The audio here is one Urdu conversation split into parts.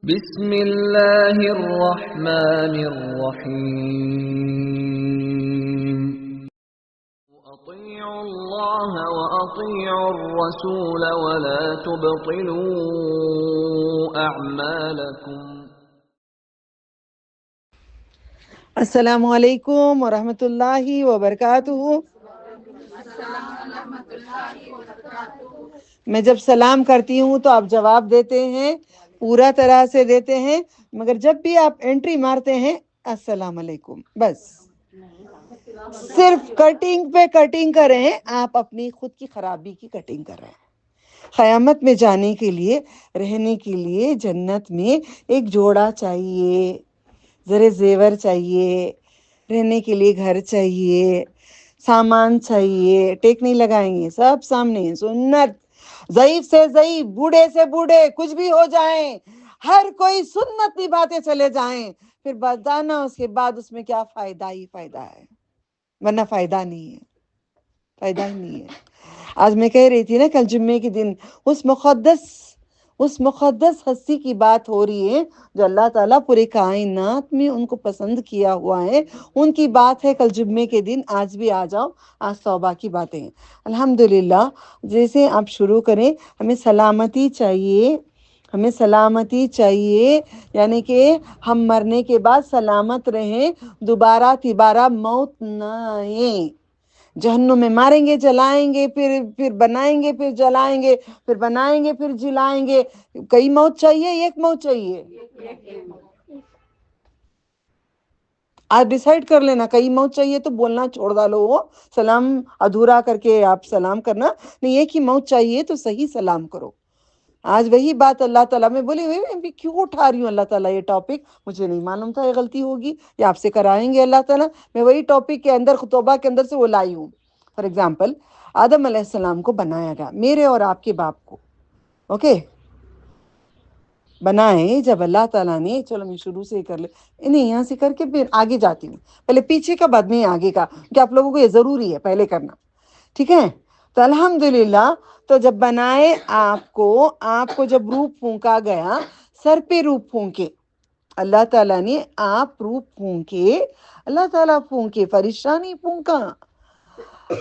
بسم اللہ الرحمن الرحیم اطیعوا اللہ واطیعوا الرسول ولا تبطلوا اعمالکم۔ السلام علیکم ورحمۃ اللہ وبرکاتہ۔ میں جب سلام کرتی ہوں تو آپ جواب دیتے ہیں، پورا طرح سے دیتے ہیں، مگر جب بھی آپ انٹری مارتے ہیں السلام علیکم، بس صرف کٹنگ پہ کٹنگ کر رہے ہیں، آپ اپنی خود کی خرابی کی کٹنگ کر رہے ہیں۔ قیامت میں جانے کے لیے، رہنے کے لیے جنت میں ایک جوڑا چاہیے، زرے زیور چاہیے، رہنے کے لیے گھر چاہیے، سامان چاہیے، ٹیک نہیں لگائیں گے، سب سامنے سنت، ضعیف سے ضعیف، بوڑھے سے بوڑھے، کچھ بھی ہو جائیں، ہر کوئی سنت نبھاتے چلے جائیں، پھر بتانا اس کے بعد اس میں کیا فائدہ ہی فائدہ ہے، ورنہ فائدہ نہیں ہے، فائدہ ہی نہیں ہے۔ آج میں کہہ رہی تھی نا، کل جمعے کے دن اس مقدس ہستی کی بات ہو رہی ہے جو اللہ تعالیٰ پورے کائنات میں ان کو پسند کیا ہوا ہے، ان کی بات ہے کل جمعے کے دن۔ آج بھی آ جاؤ، آج توبہ کی باتیں ہیں الحمدللہ۔ جیسے آپ شروع کریں، ہمیں سلامتی چاہیے، ہمیں سلامتی چاہیے، یعنی کہ ہم مرنے کے بعد سلامت رہیں، دوبارہ تیبارہ موت نہ آئیں۔ جہنم میں ماریں گے، جلائیں گے، پھر بنائیں گے، پھر جلائیں گے، پھر بنائیں گے، پھر جلائیں گے۔ کئی موت چاہیے، ایک موت چاہیے؟ آپ ڈیسائیڈ کر لینا، کئی موت چاہیے تو بولنا چھوڑ ڈالو، وہ سلام ادھورا کر کے آپ سلام کرنا نہیں، ایک ہی موت چاہیے تو صحیح سلام کرو۔ آج وہی بات اللہ تعالیٰ میں بولی ہوئی، میں کیوں اٹھا رہی ہوں اللہ تعالیٰ یہ ٹاپک، مجھے نہیں معلوم تھا یہ غلطی ہوگی، یہ آپ سے کرائیں گے اللہ تعالیٰ۔ میں وہی ٹاپک کے اندر، خطبہ کے اندر سے وہ لائی ہوں۔ فار ایگزامپل، آدم علیہ السلام کو بنایا گیا، میرے اور آپ کے باپ کو، اوکے، بنائے جب اللہ تعالیٰ نے، چلو میں شروع سے ہی کر لے، نہیں یہاں سے کر کے پھر آگے جاتی ہوں، پہلے پیچھے کا بعد میں آگے کا، کہ آپ لوگوں کو یہ ضروری ہے پہلے کرنا، ٹھیک ہے؟ تو الحمدللہ، تو جب بنائے آپ کو جب روح پھونکا گیا، سر پہ روح پھونکے اللہ تعالیٰ نے، آپ روح پھونکے، اللہ تعالیٰ پھونکے، فرشتہ نہیں پھونکا۔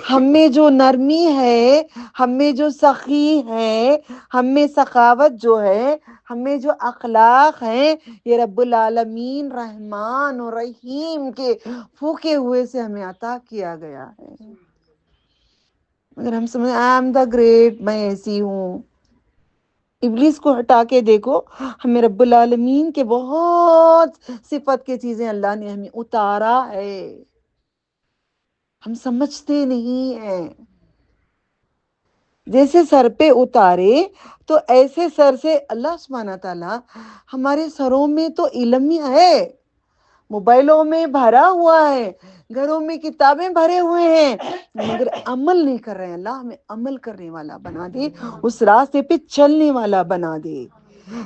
ہم میں جو نرمی ہے، ہم میں جو سخی ہے، ہم میں سخاوت جو ہے، ہم میں جو اخلاق ہیں، یہ رب العالمین رحمان و رحیم کے پھونکے ہوئے سے ہمیں عطا کیا گیا ہے۔ اگر ہم سمجھیں آئی ایم دا گریٹ، میں ایسی ہوں، ابلیس کو ہٹا کے دیکھو، ہمیں رب العالمین کے بہت صفت کے چیزیں اللہ نے ہمیں اتارا ہے، ہم سمجھتے نہیں ہیں۔ جیسے سر پہ اتارے تو ایسے سر سے اللہ سبحانہ تعالیٰ، ہمارے سروں میں تو علم ہی ہے، موبائلوں میں بھرا ہوا ہے، گھروں میں کتابیں بھرے ہوئے ہیں، مگر عمل نہیں کر رہے ہیں۔ اللہ ہمیں عمل کرنے والا بنا دے، اس راستے پہ چلنے والا بنا دے۔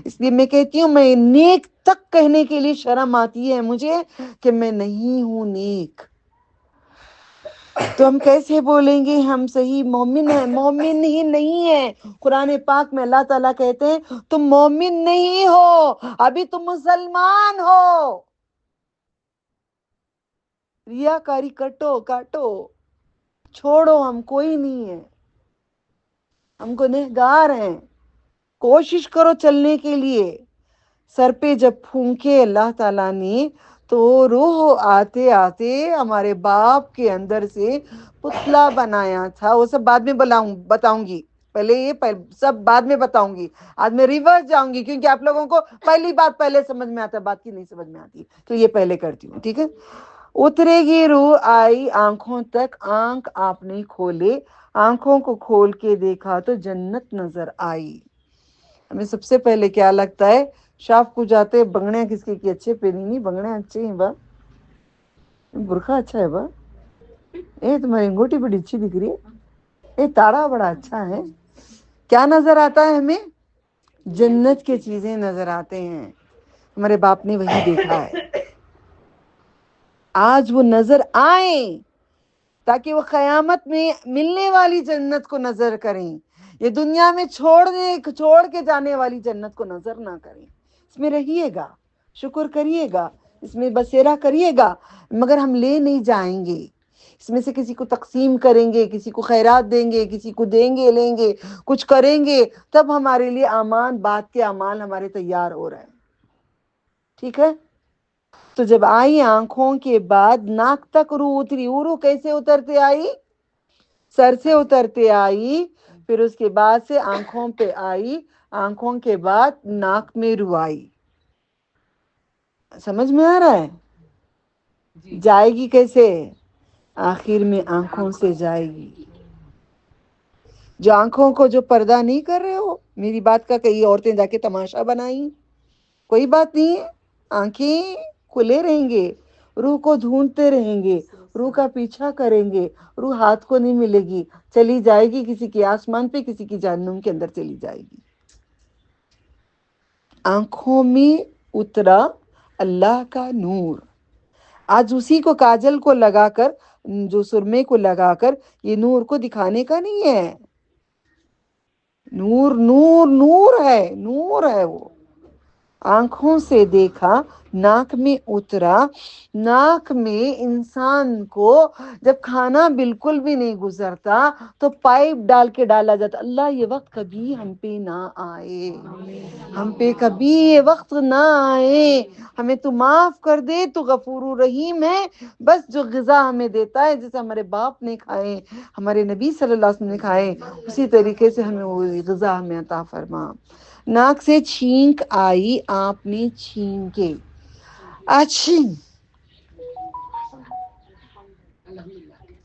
اس لیے میں کہتی ہوں، میں نیک تک کہنے کے لیے شرم آتی ہے مجھے کہ میں نہیں ہوں نیک، تو ہم کیسے بولیں گے ہم صحیح مومن ہیں؟ مومن ہی نہیں ہے۔ قرآن پاک میں اللہ تعالیٰ کہتے ہیں تم مومن نہیں ہو، ابھی تم مسلمان ہو۔ ریاکاری کاٹو، چھوڑو، ہم کوئی نہیں ہے، ہم گنہگار ہیں، کوشش کرو چلنے کے لیے۔ سر پہ جب پھونکے اللہ تعالیٰ نے تو روح آتے آتے ہمارے باپ کے اندر سے پتلا بنایا تھا، وہ سب بعد میں بتاؤں گی، پہلے یہ سب بعد میں بتاؤں گی، آج میں ریورس جاؤں گی، کیونکہ آپ لوگوں کو پہلی بات پہلے سمجھ میں آتا ہے، بات کی نہیں سمجھ میں آتی، تو یہ پہلے کرتی ہوں، ٹھیک ہے؟ اترے گی روح آئی آنکھوں تک، آنکھ آپ نے کھولے، آنکھوں کو کھول کے دیکھا تو جنت نظر آئی۔ ہمیں سب سے پہلے کیا لگتا ہے؟ شاف کو جاتے بنگڑیاں کس کی اچھے پہنی نہیں، بنگڑیاں اچھے ہیں با، برقع اچھا ہے با، تمہاری انگوٹی بڑی اچھی دکھ رہی ہے، تاڑا بڑا اچھا ہے۔ کیا نظر آتا ہے ہمیں؟ جنت کی چیزیں نظر آتے ہیں۔ ہمارے باپ نے وہی دیکھا ہے، آج وہ نظر آئیں تاکہ وہ قیامت میں ملنے والی جنت کو نظر کریں، یہ دنیا میں چھوڑ کے جانے والی جنت کو نظر نہ کریں۔ اس میں رہیے گا، شکر کریے گا، اس میں بسیرا کریے گا، مگر ہم لے نہیں جائیں گے، اس میں سے کسی کو تقسیم کریں گے، کسی کو خیرات دیں گے، کسی کو دیں گے، لیں گے، کچھ کریں گے، تب ہمارے لیے امان بات کے اعمال ہمارے تیار ہو رہے ہیں. ٹھیک ہے؟ تو جب آئی آنکھوں کے بعد ناک تک روح اتری. روح کیسے اترتے آئی؟ سر سے اترتے آئی، پھر اس کے بعد سے آنکھوں پہ آئی، آنکھوں کے بعد ناک میں روح آئی. سمجھ میں آ رہا ہے؟ جائے گی کیسے؟ آخر میں آنکھوں سے جائے گی. جو آنکھوں کو جو پردہ نہیں کر رہے ہو، میری بات کا کئی عورتیں جا کے تماشا بنائیں، کوئی بات نہیں ہے، آنکھیں کھلے رہیں گے، روح کو ڈھونڈتے رہیں گے، روح کا پیچھا کریں گے، روح ہاتھ کو نہیں ملے گی، چلی جائے گی کسی کے آسمان پہ، کسی کی جہنم کے اندر چلی جائے گی. آنکھوں میں اترا اللہ کا نور. آج اسی کو کاجل کو لگا کر، جو سرمے کو لگا کر، یہ نور کو دکھانے کا نہیں ہے. نور نور نور ہے، نور ہے وہ. آنکھوں سے دیکھا، ناک میں اترا. ناک میں انسان کو جب کھانا بالکل بھی نہیں گزرتا تو پائپ ڈال کے ڈالا جاتا. اللہ یہ وقت کبھی ہم پہ نہ آئے، ہم پہ کبھی یہ وقت نہ آئے. ہمیں تو معاف کر دے، تو غفور رحیم ہے. بس جو غذا ہمیں دیتا ہے، جیسے ہمارے باپ نے کھائے، ہمارے نبی صلی اللہ علیہ وسلم نے کھائے، اسی طریقے سے ہمیں وہ غذا ہمیں عطا فرما. ناک سے چھینک آئی، آپ نے چھینکے. اچھی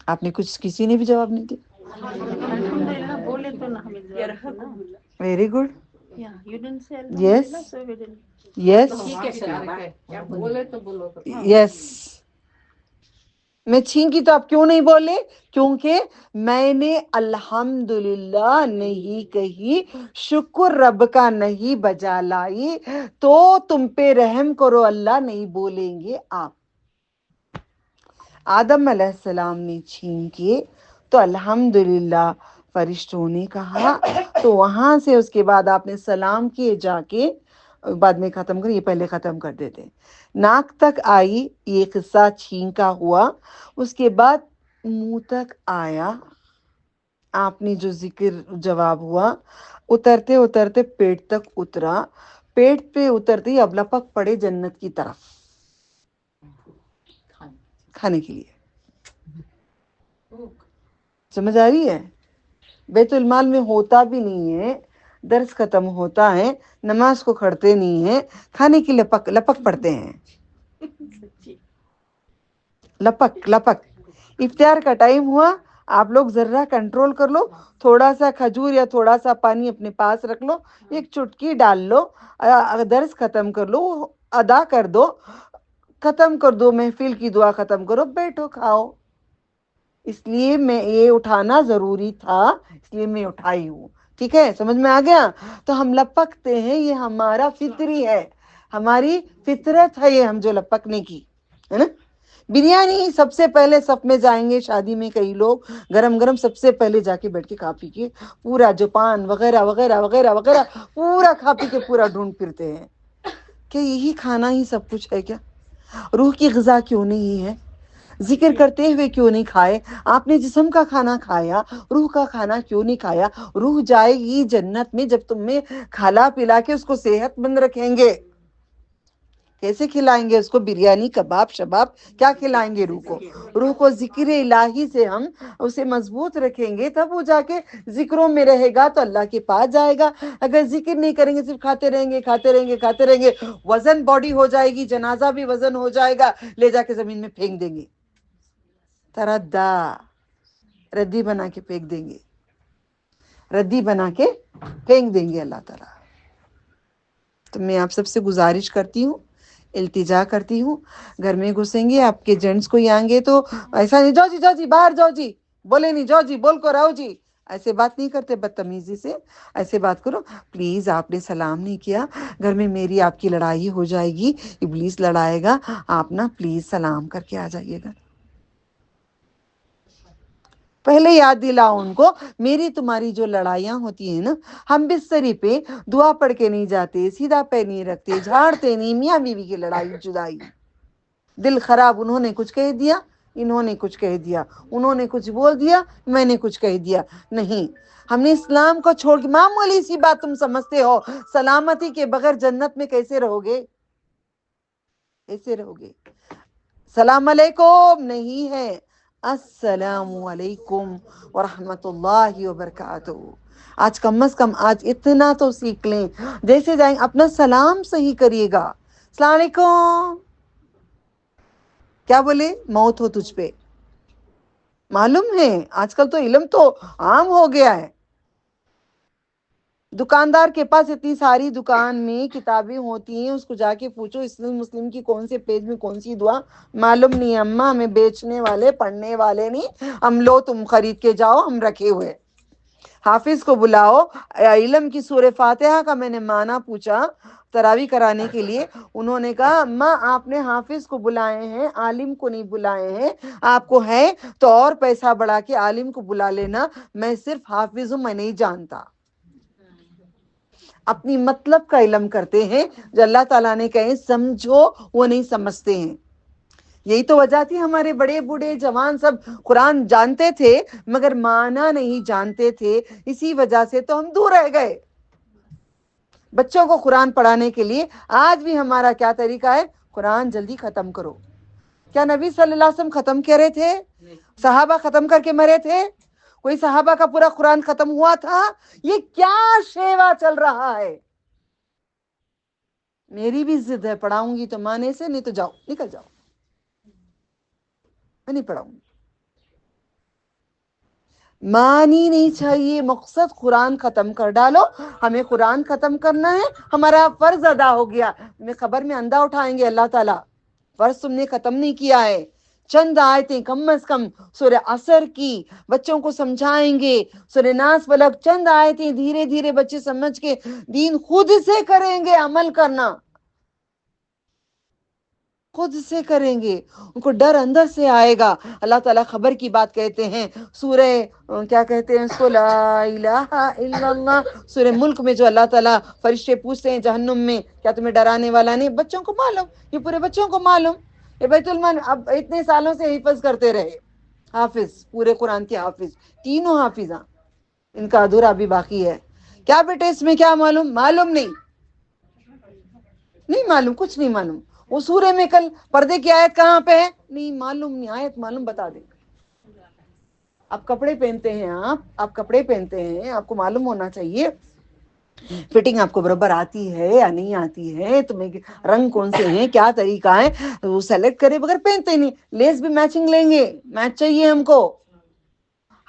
آپ نے کچھ، کسی نے بھی جواب نہیں دیا. Very good. Yes yes yes. میں چھینکی تو آپ کیوں نہیں بولے؟ کیونکہ میں نے الحمدللہ نہیں کہی، شکر رب کا نہیں بجا لائی، تو تم پہ رحم کرو اللہ نہیں بولیں گے آپ. آدم علیہ السلام نے چھینکے تو الحمدللہ فرشتوں نے کہا، تو وہاں سے اس کے بعد آپ نے سلام کیے جا کے، بعد میں ختم کر، یہ پہلے ختم کر دیتے. ناک تک آئی، یہ قصہ چھینکا ہوا. اس کے بعد منہ تک آیا، آپ نے جو ذکر جواب ہوا، اترتے اترتے پیٹ تک اترا. پیٹ پہ اترتے ہی اب لپک پڑے جنت کی طرف کھانے کے لیے. سمجھ آ رہی ہے؟ بیت المال میں ہوتا بھی نہیں ہے، درس ختم ہوتا ہے، نماز کو کھڑتے نہیں ہیں، کھانے کی لپک لپک پڑتے ہیں. لپک لپک. افطار کا ٹائم ہوا، آپ لوگ ذرہ کنٹرول کر لو، تھوڑا سا کھجور یا تھوڑا سا پانی اپنے پاس رکھ لو، ایک چٹکی ڈال لو، درس ختم کر لو، ادا کر دو، ختم کر دو، محفل کی دعا ختم کرو، بیٹھو کھاؤ. اس لیے میں یہ اٹھانا ضروری تھا، اس لیے میں اٹھائی ہوں. ٹھیک ہے، سمجھ میں آ گیا؟ تو ہم لپکتے ہیں، یہ ہمارا فطری ہے، ہماری فطرت ہے، یہ ہم جو لپکنے کی ہے نا. بریانی سب سے پہلے صف میں جائیں گے، شادی میں کئی لوگ گرم گرم سب سے پہلے جا کے بیٹھ کے کھا پی کے پورا جو پان وغیرہ وغیرہ وغیرہ وغیرہ پورا کھا پی کے پورا ڈھونڈ پھرتے ہیں. کہ یہی کھانا ہی سب کچھ ہے کیا؟ روح کی غذا کیوں نہیں ہے؟ ذکر کرتے ہوئے کیوں نہیں کھائے؟ آپ نے جسم کا کھانا کھایا، روح کا کھانا کیوں نہیں کھایا؟ روح جائے گی جنت میں جب تم میں کھلا پلا کے اس کو صحت مند رکھیں گے. کیسے کھلائیں گے اس کو؟ بریانی، کباب، شباب، کیا کھلائیں گے روح کو؟ روح کو ذکر الہی سے ہم اسے مضبوط رکھیں گے، تب وہ جا کے ذکروں میں رہے گا تو اللہ کے پاس جائے گا. اگر ذکر نہیں کریں گے، صرف کھاتے رہیں گے کھاتے رہیں گے کھاتے رہیں گے، وزن باڈی ہو جائے گی، جنازہ بھی وزن ہو جائے گا، لے جا کے زمین میں پھینک دیں گے. تردہ، ردی بنا کے پھینک دیں گے، ردی بنا کے پھینک دیں گے اللہ تعالیٰ. تو میں آپ سب سے گزارش کرتی ہوں، التجا کرتی ہوں، گھر میں گھسیں گے آپ کے جینٹس کو آئیں گے تو ایسا نہیں، جاؤ جی جاؤ جی باہر جاؤ جی، بولے نہیں جاؤ جی، بول کو رہو جی، ایسے بات نہیں کرتے بدتمیزی سے. ایسے بات کرو، پلیز آپ نے سلام نہیں کیا، گھر میں میری آپ کی لڑائی ہو جائے گی، ابلیس لڑائے گا، آپ نا پلیز سلام کر کے آ جائیے گا. پہلے یاد دلاؤ ان کو میری تمہاری جو لڑائیاں ہوتی ہیں نا، ہم بستری پہ دعا پڑھ کے نہیں جاتے، سیدھا پہ نہیں رکھتے، جھاڑتے نہیں، میاں بیوی کی لڑائی جدائی، دل خراب، انہوں نے کچھ کہہ دیا، انہوں نے کچھ کہہ دیا، انہوں نے کچھ بول دیا، میں نے کچھ کہہ دیا، نہیں، ہم نے اسلام کو چھوڑ کے معمولی سی بات تم سمجھتے ہو، سلامتی کے بغیر جنت میں کیسے رہو گے؟ کیسے رہو گے؟ سلام علیکم نہیں ہے، السلام علیکم ورحمۃ اللہ وبرکاتہ۔ آج کم از کم آج اتنا تو سیکھ لیں، جیسے جائیں اپنا سلام صحیح کریے گا، السلام علیکم، کیا بولے؟ موت ہو تجھ پہ، معلوم ہے آج کل تو علم تو عام ہو گیا ہے، دکاندار کے پاس اتنی ساری دکان میں کتابیں ہوتی ہیں، اس کو جا کے پوچھو اس میں مسلم کی کون سے پیج میں کون سی دعا، معلوم نہیں اماں، ہمیں بیچنے والے پڑھنے والے نہیں، ہم لو تم خرید کے جاؤ، ہم رکھے ہوئے۔ حافظ کو بلاؤ، علم کی سورہ فاتحہ کا میں نے معنی پوچھا تراویح کرانے کے لیے، انہوں نے کہا اماں آپ نے حافظ کو بلائے ہیں، عالم کو نہیں بلائے ہیں، آپ کو ہے تو اور پیسہ بڑھا کے عالم کو بلا لینا، میں صرف حافظ ہوں، میں نہیں جانتا۔ اپنی مطلب کا علم کرتے ہیں، جو اللہ تعالیٰ نے کہیں سمجھو وہ نہیں سمجھتے ہیں۔ یہی تو وجہ تھی ہمارے بڑے بوڑھے جوان سب قرآن جانتے تھے مگر معنی نہیں جانتے تھے، اسی وجہ سے تو ہم دور رہ گئے۔ بچوں کو قرآن پڑھانے کے لیے آج بھی ہمارا کیا طریقہ ہے؟ قرآن جلدی ختم کرو۔ کیا نبی صلی اللہ علیہ وسلم ختم کر رہے تھے؟ صحابہ ختم کر کے مرے تھے؟ کوئی صحابہ کا پورا قرآن ختم ہوا تھا؟ یہ کیا شیوا چل رہا ہے؟ میری بھی ضد ہے، پڑھاؤں گی تو مانے سے، نہیں تو جاؤ، نکل جاؤ، میں نہیں پڑھاؤں گی۔ مانی نہیں چاہیے، مقصد قرآن ختم کر ڈالو، ہمیں قرآن ختم کرنا ہے، ہمارا فرض ادا ہو گیا، ہمیں خبر میں اندھا اٹھائیں گے اللہ تعالیٰ، فرض تم نے ختم نہیں کیا ہے۔ چند آیتیں کم از کم سورہ عصر کی بچوں کو سمجھائیں گے، سورہ ناس فلق، چند آیتیں دھیرے دھیرے بچے سمجھ کے دین خود سے کریں گے، عمل کرنا خود سے کریں گے، ان کو ڈر اندر سے آئے گا۔ اللہ تعالیٰ خبر کی بات کہتے ہیں سورہ کیا کہتے ہیں اس کو، لا الہ الا اللہ، سورہ ملک میں جو اللہ تعالیٰ فرشتے پوچھتے ہیں جہنم میں کیا تمہیں ڈرانے والا نہیں؟ بچوں کو معلوم، یہ پورے بچوں کو معلوم، یہ بیت المال اب اتنے سالوں سے حفظ کرتے رہے، حافظ پورے قرآن کے حافظ، تینوں حافظاں، ان کا ادھورا بھی باقی ہے۔ کیا بیٹے اس میں کیا معلوم؟ معلوم نہیں، نہیں معلوم، کچھ نہیں معلوم۔ وہ سورے میں کل پردے کی آیت کہاں پہ ہے؟ نہیں معلوم، نہیں آیت معلوم بتا دیں۔ آپ کپڑے پہنتے ہیں، آپ کپڑے پہنتے ہیں، آپ کو معلوم ہونا چاہیے فٹنگ آپ کو برابر آتی ہے یا نہیں آتی ہے، تمہیں رنگ کون سے ہیں، کیا طریقہ ہے، وہ سلیکٹ کرے بغیر پہنتے نہیں۔ لیس بھی میچنگ لیں گے، میچ چاہیے ہم کو،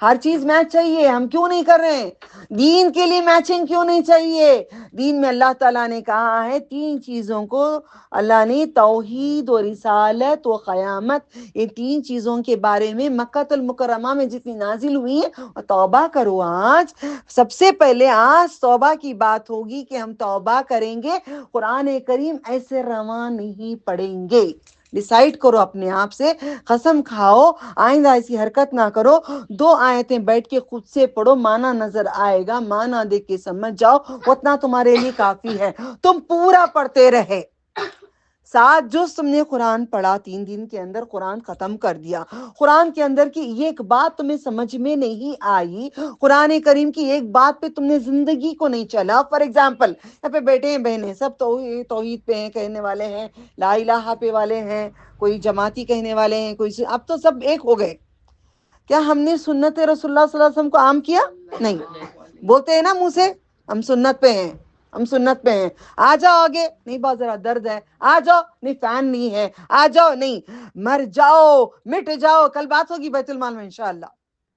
ہر چیز میچ چاہیے، ہم کیوں نہیں کر رہے ہیں؟ دین کے لیے میچنگ کیوں نہیں چاہیے؟ دین میں اللہ تعالیٰ نے کہا ہے تین چیزوں کو اللہ نے، توحید و رسالت و قیامت، یہ تین چیزوں کے بارے میں مکہ المکرمہ میں جتنی نازل ہوئی ہیں، توبہ کرو آج، سب سے پہلے آج توبہ کی بات ہوگی کہ ہم توبہ کریں گے، قرآن کریم ایسے رواں نہیں پڑھیں گے۔ ڈیسائیڈ کرو اپنے آپ سے، قسم کھاؤ آئندہ ایسی حرکت نہ کرو۔ 2 آیتیں بیٹھ کے خود سے پڑھو، معنی نظر آئے گا، معنی دیکھ کے سمجھ جاؤ، اتنا تمہارے لیے کافی ہے۔ تم پورا پڑھتے رہے، 7 جز تم نے قرآن پڑھا، 3 دن کے اندر قرآن ختم کر دیا، قرآن کے اندر کی ایک بات تمہیں سمجھ میں نہیں آئی، قرآن کریم کی ایک بات پہ تم نے زندگی کو نہیں چلا، فار ایگزامپل یہاں پہ بیٹے ہیں بہنیں سب توحید پہ ہیں کہنے والے ہیں، لا الہ پہ والے ہیں، کوئی جماعتی کہنے والے ہیں، کوئی، اب تو سب ایک ہو گئے۔ کیا ہم نے سنت رسول اللہ صلی اللہ علیہ وسلم کو عام کیا؟ نہیں، بولتے ہیں نا منہ سے ہم سنت پہ ہیں، ہم سنت پہ ہیں، آ جاؤ آگے، نہیں بہت ذرا درد ہے، آ جاؤ، نہیں فین نہیں ہے، آ جاؤ، نہیں مر جاؤ، مٹ جاؤ، کل بات ہوگی بیت المال میں انشاءاللہ۔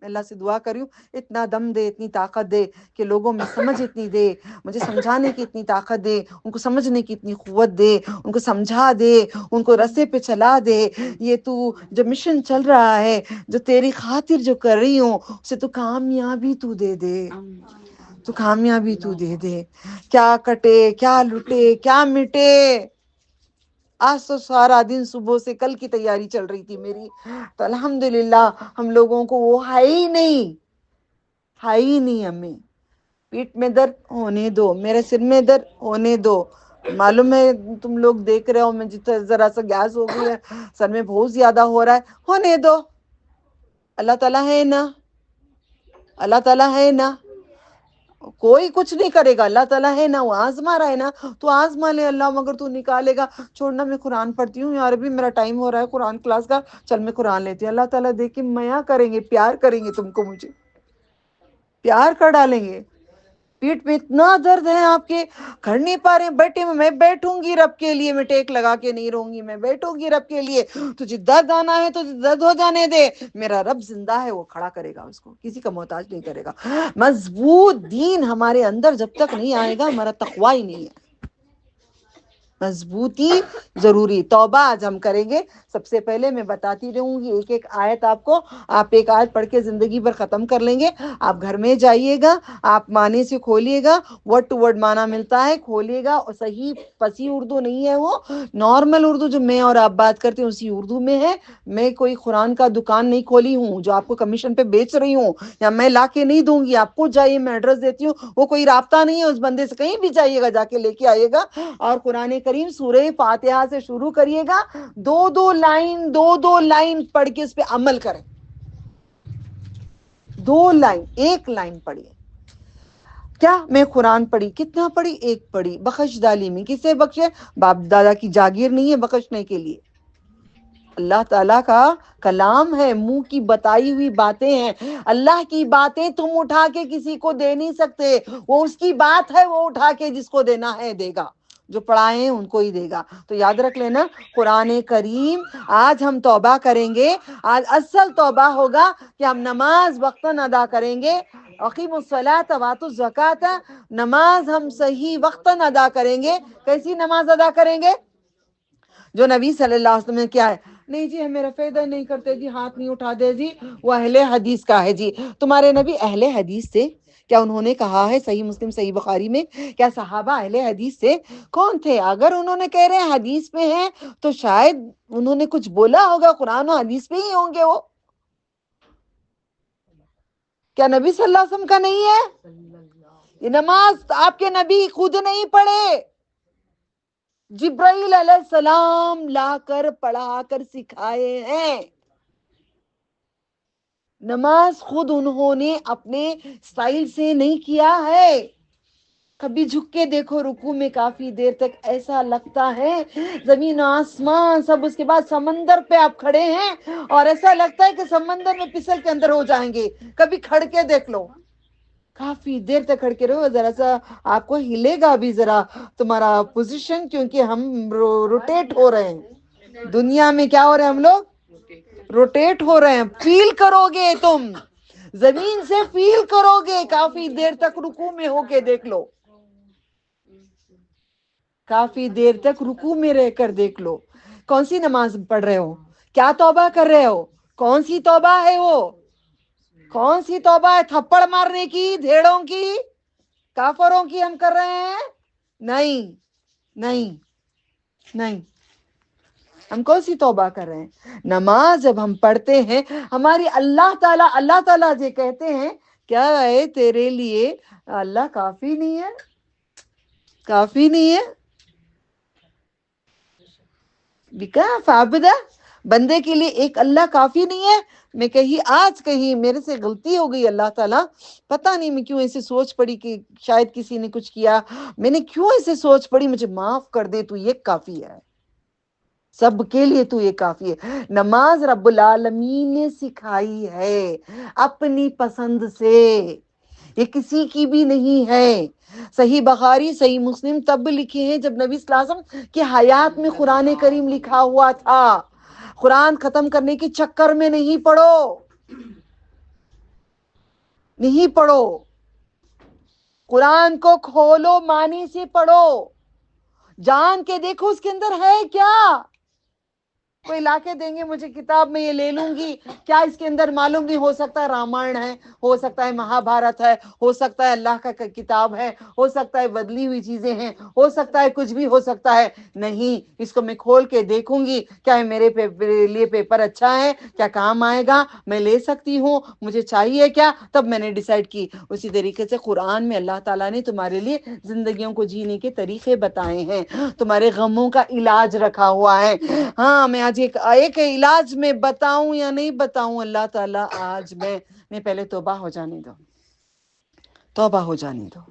میں اللہ سے دعا کریوں اتنا دم دے، اتنی طاقت دے کہ لوگوں میں سمجھ اتنی دے، مجھے سمجھانے کی اتنی طاقت دے، ان کو سمجھنے کی اتنی قوت دے، ان کو سمجھا دے، ان کو رستے پہ چلا دے۔ یہ تو جو مشن چل رہا ہے، جو تیری خاطر جو کر رہی ہوں، اسے تو کامیابی تو دے دے، تو کامیابی تو دے دے، کیا کٹے کیا لٹے کیا مٹے، آج تو سارا دن صبح سے کل کی تیاری چل رہی تھی میری، تو الحمدللہ ہم لوگوں کو وہ ہے ہی نہیں، ہے ہی نہیں ہمیں۔ پیٹ میں درد ہونے دو، میرے سر میں درد ہونے دو، معلوم ہے تم لوگ دیکھ رہے ہو مجھے ذرا سا گیس ہو گئی ہے، سر میں بہت زیادہ ہو رہا ہے، ہونے دو، اللہ تعالیٰ ہے نا، اللہ تعالیٰ ہے نا، کوئی کچھ نہیں کرے گا، اللہ تعالیٰ ہے نا، وہ آزما رہا ہے نا، تو آزما لے اللہ، مگر تو نکالے گا۔ چھوڑنا، میں قرآن پڑھتی ہوں یار، بھی میرا ٹائم ہو رہا ہے قرآن کلاس کا، چل میں قرآن لیتی ہوں۔ اللہ تعالیٰ دیکھ کے میاں کریں گے، پیار کریں گے، تم کو مجھے پیار کر ڈالیں گے۔ پیٹ میں اتنا درد ہے آپ کے، کر نہیں پا رہے ہیں، بیٹھے میں بیٹھوں گی رب کے لیے، میں ٹیک لگا کے نہیں رہوں گی، میں بیٹھوں گی رب کے لیے، تجھے درد آنا ہے تو درد ہو جانے دے، میرا رب زندہ ہے، وہ کھڑا کرے گا اس کو، کسی کا محتاج نہیں کرے گا۔ مضبوط دین ہمارے اندر جب تک نہیں آئے گا، ہمارا تقوی ہی نہیں ہے۔ مضبوطی ضروری۔ توبہ آج ہم کریں گے۔ سب سے پہلے میں بتاتی رہوں گی ایک ایک آیت آپ کو، آپ ایک آیت پڑھ کے زندگی بھر ختم کر لیں گے۔ آپ گھر میں جائیے گا، آپ معنی سے کھولیے گا، ورڈ ٹو ورڈ معنی ملتا ہے، کھولیے گا، اور صحیح فصیح اردو نہیں ہے، وہ نارمل اردو جو میں اور آپ بات کرتے ہیں اسی اردو میں ہے۔ میں کوئی قرآن کا دکان نہیں کھولی ہوں جو آپ کو کمیشن پہ بیچ رہی ہوں، یا میں لا کے نہیں دوں گی آپ کو، جائیے میں ایڈریس دیتی ہوں، وہ کوئی رابطہ نہیں ہے اس بندے سے، کہیں بھی جائیے گا جا کے لے کے آئیے گا۔ اور قرآن کریم سورہ فاتحہ سے شروع کریے گا، دو دو لائن پڑھ کے اس پہ عمل کریں، 2 لائن، 1 لائن پڑھیے۔ کیا میں قرآن پڑھی، کتنا پڑھی، 1 پڑھی، بخش ڈالی میں، کسے بخشے؟ باپ دادا کی جاگیر نہیں ہے بخشنے کے لیے، اللہ تعالیٰ کا کلام ہے، منہ کی بتائی ہوئی باتیں ہیں، اللہ کی باتیں تم اٹھا کے کسی کو دے نہیں سکتے، وہ اس کی بات ہے، وہ اٹھا کے جس کو دینا ہے دے گا، جو پڑھائے ہیں ان کو ہی دے گا۔ تو یاد رکھ لینا، قرآن کریم آج ہم توبہ کریں گے، آج اصل توبہ ہوگا کہ ہم نماز وقتاً ادا کریں گے، اقیموا الصلاۃ وآتوا الزکاۃ، نماز ہم صحیح وقتاً ادا کریں گے۔ کیسی نماز ادا کریں گے؟ جو نبی صلی اللہ علیہ وسلم نے کیا ہے، نہیں جی ہم رفع یدین نہیں کرتے جی، ہاتھ نہیں اٹھاتے جی، وہ اہل حدیث کا ہے جی۔ تمہارے نبی اہل حدیث سے؟ کیا انہوں نے کہا ہے صحیح مسلم صحیح بخاری میں، کیا صحابہ اہل حدیث سے؟ کون تھے؟ اگر انہوں نے کہہ رہے ہیں حدیث میں ہیں تو شاید انہوں نے کچھ بولا ہوگا، قرآن و حدیث میں ہی ہوں گے وہ، کیا نبی صلی اللہ علیہ وسلم کا نہیں ہے؟ یہ نماز آپ کے نبی خود نہیں پڑھے، جبرائیل علیہ السلام لا کر پڑھا کر سکھائے ہیں۔ نماز خود انہوں نے اپنے سٹائل سے نہیں کیا ہے۔ کبھی جھک کے دیکھو رکوع میں کافی دیر تک، ایسا لگتا ہے زمین و آسمان سب، اس کے بعد سمندر پہ آپ کھڑے ہیں اور ایسا لگتا ہے کہ سمندر میں پسل کے اندر ہو جائیں گے۔ کبھی کھڑ کے دیکھ لو، کافی دیر تک کھڑ کے رہو، ذرا سا آپ کو ہلے گا بھی ذرا تمہارا پوزیشن، کیونکہ ہم روٹیٹ ہو رہے ہیں دنیا میں۔ کیا ہو رہے ہیں ہم لوگ؟ روٹیٹ ہو رہے ہیں۔ فیل کرو گے تم، زمین سے فیل کرو گے، کافی دیر تک رکوع میں ہو کے دیکھ لو، کافی دیر تک رکوع میں رہ کر دیکھ لو، کون سی نماز پڑھ رہے ہو، کیا توبہ کر رہے ہو، کون سی توبہ ہے وہ، کون سی توبہ ہے؟ تھپڑ مارنے کی، دھیڑوں کی، کافروں کی ہم کر رہے ہیں؟ نہیں نہیں نہیں، ہم کون سی توبہ کر رہے ہیں؟ نماز جب ہم پڑھتے ہیں، ہماری اللہ تعالیٰ جو کہتے ہیں، کیا ہے تیرے لیے اللہ کافی نہیں ہے؟ کافی نہیں ہے؟ فعبدہ، بندے کے لیے ایک اللہ کافی نہیں ہے؟ میں کہیں میرے سے غلطی ہو گئی، اللہ تعالیٰ پتہ نہیں میں کیوں ایسے سوچ پڑی کہ شاید کسی نے کچھ کیا، میں نے کیوں ایسے سوچ پڑی، مجھے معاف کر دے، تو یہ کافی ہے، سب کے لیے تو یہ کافی ہے۔ نماز رب العالمین نے سکھائی ہے اپنی پسند سے، یہ کسی کی بھی نہیں ہے۔ صحیح بخاری صحیح مسلم تب لکھے ہیں جب نبی صلی اللہ علیہ وسلم کی حیات میں قرآن کریم لکھا ہوا تھا۔ قرآن ختم کرنے کے چکر میں نہیں پڑھو، نہیں پڑھو، قرآن کو کھولو، معنی سے پڑھو، جان کے دیکھو اس کے اندر ہے کیا۔ کوئی لا کے دیں گے مجھے کتاب میں یہ لے لوں گی, کیا اس کے اندر معلوم نہیں, ہو سکتا ہے رامائن ہے, ہو سکتا ہے مہا بھارت ہے, ہو سکتا ہے اللہ کا کتاب ہے, ہو سکتا ہے بدلی ہوئی چیزیں ہیں, ہو سکتا ہے کچھ بھی ہو سکتا ہے. نہیں, اس کو میں کھول کے دیکھوں گی, کیا میرے لیے پیپر اچھا ہے, کیا کام آئے گا, میں لے سکتی ہوں, مجھے چاہیے کیا, تب میں نے ڈیسائیڈ کی. اسی طریقے سے قرآن میں اللہ تعالیٰ نے تمہارے لیے زندگیوں کو جینے کے طریقے بتائے ہیں, تمہارے غموں کا علاج رکھا ہوا ہے. ہاں, میں آج ایک علاج میں بتاؤں یا نہیں بتاؤں, اللہ تعالیٰ آج میں پہلے توبہ ہو جانے دو, توبہ ہو جانے دو.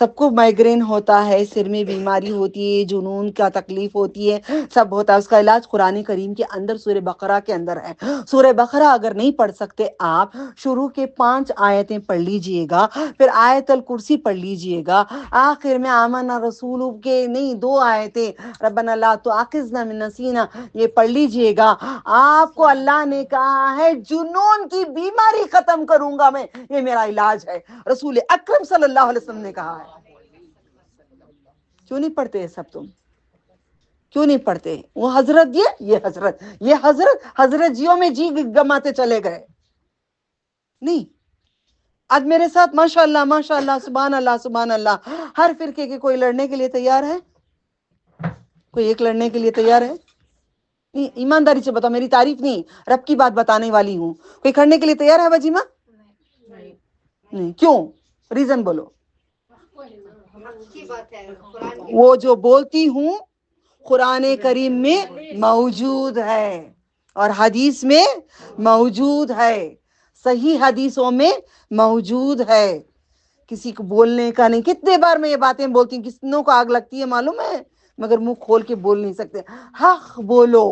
سب کو مائگرین ہوتا ہے, سر میں بیماری ہوتی ہے, جنون کا تکلیف ہوتی ہے, سب ہوتا ہے. اس کا علاج قرآن کریم کے اندر سورہ بقرہ کے اندر ہے. سورہ بقرہ اگر نہیں پڑھ سکتے آپ, شروع کے 5 آیتیں پڑھ لیجئے گا, پھر آیت الکرسی پڑھ لیجئے گا, آخر میں آمنا رسول کے نہیں 2 آیتیں ربنا لا تؤاخذنا من نسینا یہ پڑھ لیجئے گا. آپ کو اللہ نے کہا ہے جنون کی بیماری ختم کروں گا میں, یہ میرا علاج ہے. رسول اکرم صلی اللہ علیہ وسلم نے کہا ہے. کیوں نہیں پڑھتے یہ سب تم, کیوں نہیں پڑھتے؟ وہ حضرت یہ حضرت جیوں میں جی گماتے چلے گئے. نہیں, آج میرے ساتھ ماشاء اللہ سبحان اللہ ہر فرقے کے کوئی لڑنے کے لیے تیار ہے؟ کوئی ایک لڑنے کے لیے تیار ہے؟ نہیں, ایمانداری سے بتاؤ, میری تعریف نہیں, رب کی بات بتانے والی ہوں. کوئی کھڑنے کے لیے تیار ہے وجیمہ؟ نہیں. کیوں؟ ریزن بولو. وہ جو بولتی ہوں قرآن کریم میں موجود ہے اور حدیث میں موجود ہے, صحیح حدیثوں میں موجود ہے. کسی کو بولنے کا نہیں. کتنے بار میں یہ باتیں بولتی ہوں, کتنوں کو آگ لگتی ہے معلوم ہے, مگر منہ کھول کے بول نہیں سکتے. حق بولو,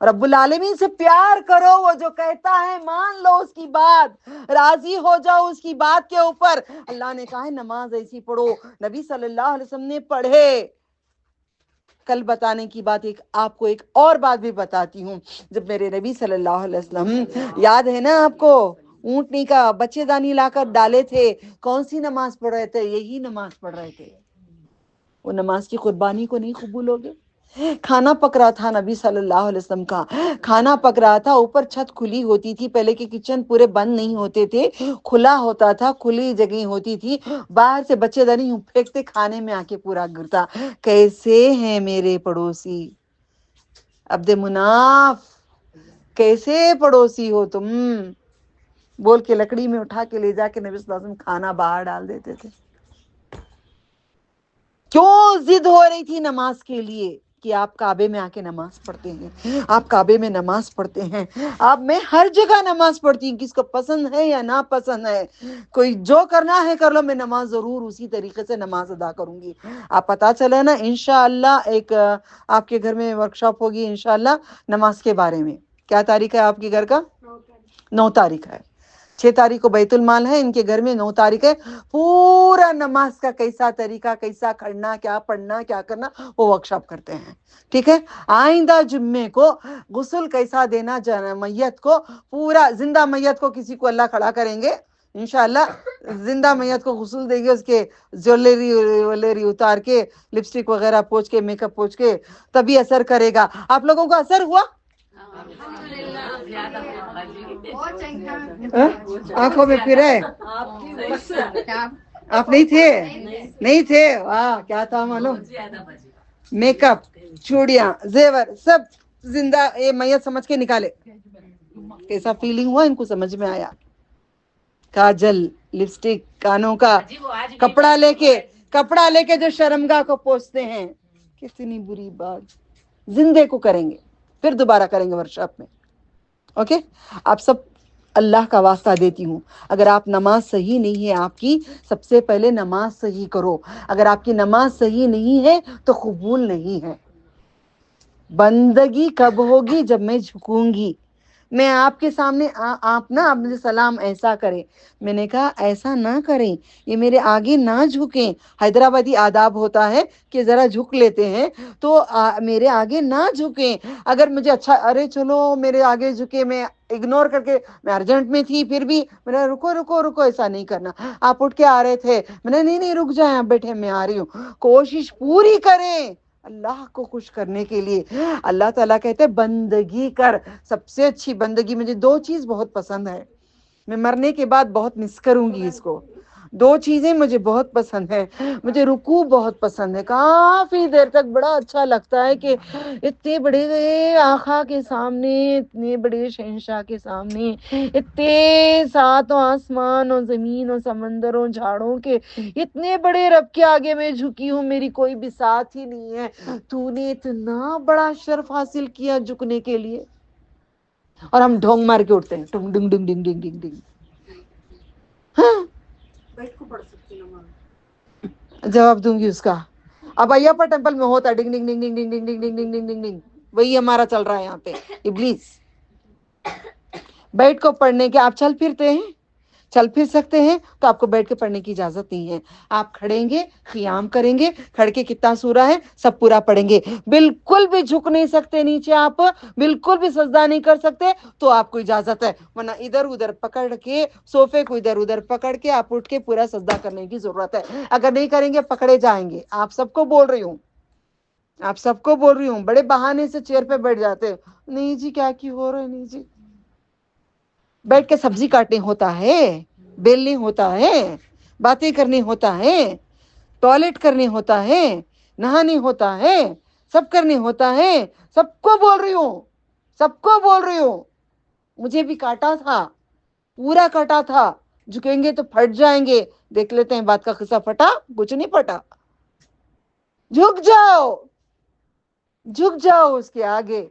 رب العالمین سے پیار کرو, وہ جو کہتا ہے مان لو اس کی بات, راضی ہو جاؤ اس کی بات کے اوپر. اللہ نے کہا ہے نماز ایسی پڑھو, نبی صلی اللہ علیہ وسلم نے پڑھے. کل بتانے کی بات آپ کو ایک اور بات بھی بتاتی ہوں. جب میرے نبی صلی اللہ علیہ وسلم, یاد ہے نا آپ کو, اونٹنی کا بچے دانی لا کر ڈالے تھے, کون سی نماز پڑھ رہے تھے؟ یہی نماز پڑھ رہے تھے. وہ نماز کی قربانی کو نہیں قبول ہوگے. کھانا پک رہا تھا نبی صلی اللہ علیہ وسلم کا, کھانا پک رہا تھا, اوپر چھت کھلی ہوتی تھی, پہلے کے کچن پورے بند نہیں ہوتے تھے, کھلا ہوتا تھا, کھلی جگہ ہوتی تھی, باہر سے بچے دانی پھینکتے, کھانے میں آ کے پورا گرتا. کیسے ہیں میرے پڑوسی عبد مناف, کیسے پڑوسی ہو تم, بول کے لکڑی میں اٹھا کے لے جا کے نبی صلی اللہ علیہ وسلم کھانا باہر ڈال دیتے تھے. کیوں ضد ہو رہی تھی نماز کے لیے کہ آپ کعبے میں آ کے نماز پڑھتے ہیں, آپ کعبے میں نماز پڑھتے ہیں. اب میں ہر جگہ نماز پڑھتی ہوں, کس کو پسند ہے یا نہ پسند ہے, کوئی جو کرنا ہے کر لو, میں نماز ضرور اسی طریقے سے نماز ادا کروں گی. آپ پتا چلے نا, انشاءاللہ ایک آپ کے گھر میں ورکشاپ ہوگی انشاءاللہ نماز کے بارے میں. کیا تاریخ ہے آپ کے گھر کا؟ 9 تاریخ ہے. 6 تاریخ کو بیت المال ہے ان کے گھر میں, 9 تاریخ ہے. پورا نماز کا کیسا طریقہ, کیسا کھڑنا, کیا پڑھنا, کیا کرنا, وہ ورکشاپ کرتے ہیں. ٹھیک ہے, آئندہ جمعے کو غسل کیسا دینا میت کو, پورا زندہ میت کو کسی کو اللہ کھڑا کریں گے انشاءاللہ, زندہ میت کو غسل دیں گے, اس کے جویلری اتار کے, لپسٹک وغیرہ پوچھ کے, میک اپ پوچھ کے, تبھی اثر کرے گا. آپ لوگوں کو اثر ہوا؟ آنکھوں میں پھر ہے, آپ نہیں تھے, واہ کیا تھا معلوم, میک اپ, چوڑیاں, زیور سب زندہ یہ میت سمجھ کے نکالے. کیسا فیلنگ ہوا ان کو, سمجھ میں آیا؟ کاجل, لپسٹک, کانوں کا کپڑا لے کے جو شرمگاہ کو پوچھتے ہیں, کتنی بری بات. زندے کو کریں گے, پھر دوبارہ کریں گے ورکشاپ میں. اوکے, آپ سب اللہ کا واسطہ دیتی ہوں, اگر آپ نماز صحیح نہیں ہے آپ کی, سب سے پہلے نماز صحیح کرو. اگر آپ کی نماز صحیح نہیں ہے تو قبول نہیں ہے. بندگی کب ہوگی؟ جب میں جھکوں گی. میں آپ کے سامنے آپ مجھے سلام ایسا کریں, میں نے کہا ایسا نہ کریں, یہ میرے آگے نہ جھکیں. حیدرآبادی آداب ہوتا ہے کہ ذرا جھک لیتے ہیں, تو میرے آگے نہ جھکیں. اگر مجھے اچھا, ارے چلو میرے آگے جھکے, میں اگنور کر کے, میں ارجنٹ میں تھی پھر بھی میں نے رکو, ایسا نہیں کرنا. آپ اٹھ کے آ رہے تھے, میں نے نہیں رک جائیں, آپ بیٹھے, میں آ رہی ہوں. کوشش پوری کریں, اللہ کو خوش کرنے کے لیے اللہ تعالیٰ کہتے ہیں بندگی کر. سب سے اچھی بندگی مجھے دو چیز بہت پسند ہے, میں مرنے کے بعد بہت مس کروں گی اس کو. دو چیزیں مجھے بہت پسند ہے. مجھے رکوع بہت پسند ہے, کافی دیر تک بڑا اچھا لگتا ہے کہ اتنے بڑے آقا کے سامنے, اتنے بڑے شہنشاہ کے سامنے, اتنے ساتوں آسمان اور زمین اور سمندروں جھاڑوں کے اتنے بڑے رب کے آگے میں جھکی ہوں, میری کوئی بھی ساتھ ہی نہیں ہے. تو نے اتنا بڑا شرف حاصل کیا جھکنے کے لیے, اور ہم ڈھونگ مار کے اٹھتے ہیں ڈنگ ڈنگ ڈنگ ڈنگ ڈنگ ڈنگ ڈنگ. ہاں بیٹھ کو پڑھ سکتی ہوں. جواب دوں گی اس کا. اب ایپا ٹیمپل میں ہوتا ہے ڈنگ ڈنگ ڈنگ ڈنگ ڈنگ ڈنگ ڈنگ ڈنگ ڈنگ ڈنگ ڈنگ ڈنگ, وہی ہمارا چل رہا ہے یہاں پہ. ابلیس بیٹھ کو پڑھنے کے, آپ چل پھرتے ہیں, چل پھر سکتے ہیں تو آپ کو بیٹھ کے پڑھنے کی اجازت نہیں ہے. آپ کھڑیں گے, قیام کریں گے, کھڑ کے کتنا سورہ ہے سب پورا پڑھیں گے. بالکل بھی جھک نہیں سکتے نیچے, آپ بالکل بھی سجدہ نہیں کر سکتے تو آپ کو اجازت ہے, ورنہ ادھر ادھر پکڑ کے صوفے کو ادھر ادھر پکڑ کے آپ اٹھ کے پورا سجدہ کرنے کی ضرورت ہے. اگر نہیں کریں گے پکڑے جائیں گے. آپ سب کو بول رہی ہوں, آپ سب کو بول رہی ہوں. بڑے بہانے سے چیئر پہ بیٹھ جاتے, نہیں جی کیا کی ہو رہا ہے, نہیں جی بیٹھ کے سبزی کاٹنے ہوتا ہے, بیلنے ہوتا ہے, باتیں کرنی ہوتا ہے, ٹوائلٹ کرنی ہوتا ہے, نہانے ہوتا ہے, سب کرنے ہوتا ہے. سب کو بول رہی ہوں, سب کو بول رہی ہوں. مجھے بھی کاٹا تھا, پورا کاٹا تھا. جھکیں گے تو پھٹ جائیں گے. دیکھ لیتے ہیں بات کا قصہ, پھٹا کچھ نہیں پھٹا. جھک جاؤ, جھک جاؤ اس کے آگے.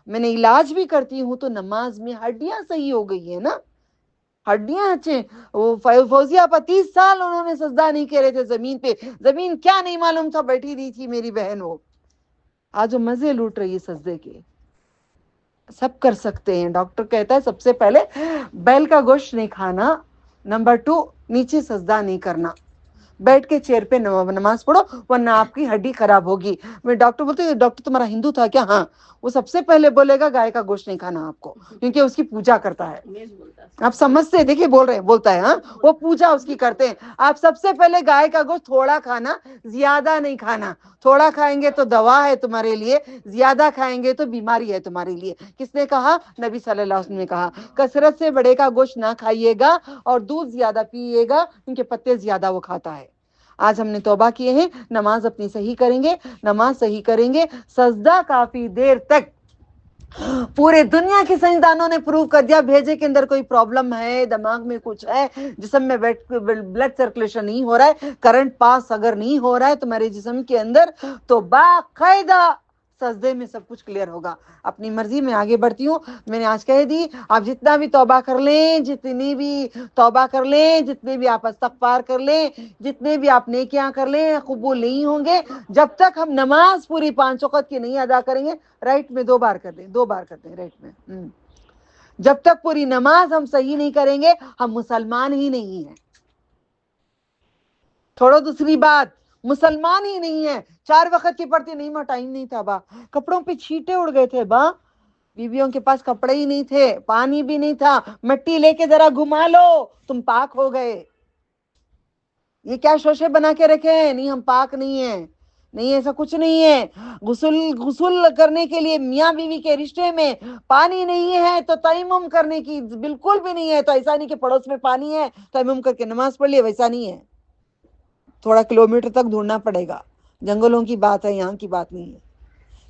میں نے علاج بھی کرتی ہوں تو نماز میں ہڈیاں صحیح ہو گئی ہے نا, ہڈیاں اچھے. فوزیہ آپا 30 سال انہوں نے سجدہ نہیں کر رہے تھے زمین پہ, زمین کیا نہیں معلوم تھا, بیٹھی رہی تھی میری بہن. وہ آج وہ مزے لوٹ رہی ہے سجدے کے. سب کر سکتے ہیں. ڈاکٹر کہتا ہے سب سے پہلے بیل کا گوشت نہیں کھانا, نمبر 2 نیچے سجدہ نہیں کرنا, بیٹھ کے چیئر پہ نماز پڑھو ورنہ آپ کی ہڈی خراب ہوگی. میں ڈاکٹر بولتے, ڈاکٹر تمہارا ہندو تھا کیا؟ ہاں. وہ سب سے پہلے بولے گا گائے کا گوشت نہیں کھانا آپ کو, کیونکہ اس کی پوجا کرتا ہے. آپ سمجھتے ہیں, دیکھیے بول رہے ہیں, بولتا ہے ہاں, وہ پوجا اس کی کرتے ہیں. آپ سب سے پہلے گائے کا گوشت تھوڑا کھانا, زیادہ نہیں کھانا. تھوڑا کھائیں گے تو دوا ہے تمہارے لیے, زیادہ کھائیں گے تو بیماری ہے تمہارے لیے. کس نے کہا؟ نبی صلی اللہ علیہ وسلم نے کہا کثرت سے بڑے کا گوشت نہ کھائیے گا اور دودھ زیادہ پیئے گا, کیونکہ پتے زیادہ وہ کھاتا ہے. آج ہم نے توبہ کیے ہیں, نماز اپنی صحیح کریں گے, نماز صحیح کریں گے. سجدہ کافی دیر تک, پورے دنیا کے سائنسدانوں نے پروو کر دیا بھیجے کے اندر کوئی پرابلم ہے, دماغ میں کچھ ہے, جسم میں بلڈ سرکولیشن نہیں ہو رہا ہے, کرنٹ پاس اگر نہیں ہو رہا ہے تمہارے جسم کے اندر, تو باقاعدہ سجدے میں سب کچھ کلیئر ہوگا. اپنی مرضی میں آگے بڑھتی ہوں. میں نے آج کہہ دی, آپ جتنا بھی توبہ کر لیں, جتنی بھی توبہ کر لیں, جتنے بھی آپ استغفار کر لیں, جتنے بھی آپ نیکیاں کر لیں, قبول نہیں ہوں گے جب تک ہم نماز پوری 5 وقت کی نہیں ادا کریں گے. رائٹ میں 2 بار کر دیں, 2 بار کر دیں رائٹ میں. جب تک پوری نماز ہم صحیح نہیں کریں گے ہم مسلمان ہی نہیں ہیں. چھوڑو دوسری بات, مسلمان ہی نہیں ہے. 4 وقت کی پڑھتی نہیں, ماں ٹائم نہیں تھا با, کپڑوں پہ چھینٹے اڑ گئے تھے با, بیویوں کے پاس کپڑے ہی نہیں تھے, پانی بھی نہیں تھا, مٹی لے کے ذرا گھما لو تم پاک ہو گئے. یہ کیا شوشے بنا کے رکھے ہیں, نہیں ہم پاک نہیں ہیں, نہیں ایسا کچھ نہیں ہے. غسل کرنے کے لیے میاں بیوی کے رشتے میں پانی نہیں ہے تو تیمم کرنے کی بالکل بھی نہیں ہے. تو ایسا نہیں کہ پڑوس میں پانی ہے تیمم کر کے نماز پڑھ لیے, ویسا نہیں ہے. تھوڑا کلومیٹر تک ڈھونڈنا پڑے گا, جنگلوں کی بات ہے, یہاں کی بات نہیں ہے.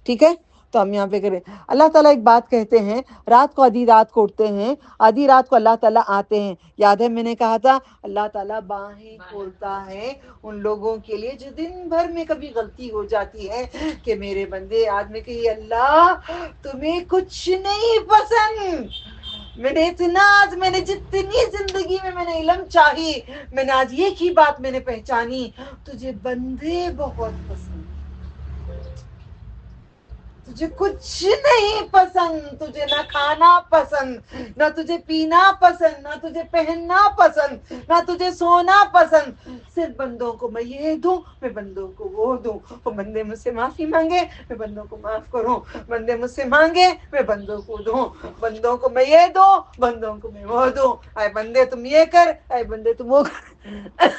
ٹھیک ہے, تو ہم یہاں پہ کریں. اللہ تعالیٰ ایک بات کہتے ہیں, رات کو آدھی رات کو اٹھتے ہیں, آدھی رات کو اللہ تعالیٰ آتے ہیں. یاد ہے میں نے کہا تھا اللہ تعالیٰ باہیں کھولتا ہے ان لوگوں کے لیے جو دن بھر میں کبھی غلطی ہو جاتی ہے کہ میرے بندے آج میں کہی اللہ تمہیں کچھ نہیں پسند. میں نے اتنا, آج میں نے جتنی زندگی میں نے علم چاہی, میں نے آج ایک ہی بات میں نے پہچانی, تجھے بندے بہت پسند, تجھے کچھ نہیں پسند. تجھے نہ کھانا پسند, نہ تجھے پینا پسند, نہ تجھے پہننا پسند, نہ تجھے سونا پسند. صرف بندوں کو میں یہ دوں, میں بندوں کو وہ دوں. وہ بندے مجھ سے معافی مانگے, میں بندوں کو معاف کروں. بندے مجھ سے مانگے, میں بندوں کو دوں. بندوں کو میں یہ دوں, بندوں کو میں وہ دوں. اے بندے تم یہ کر, اے بندے تم وہ کر.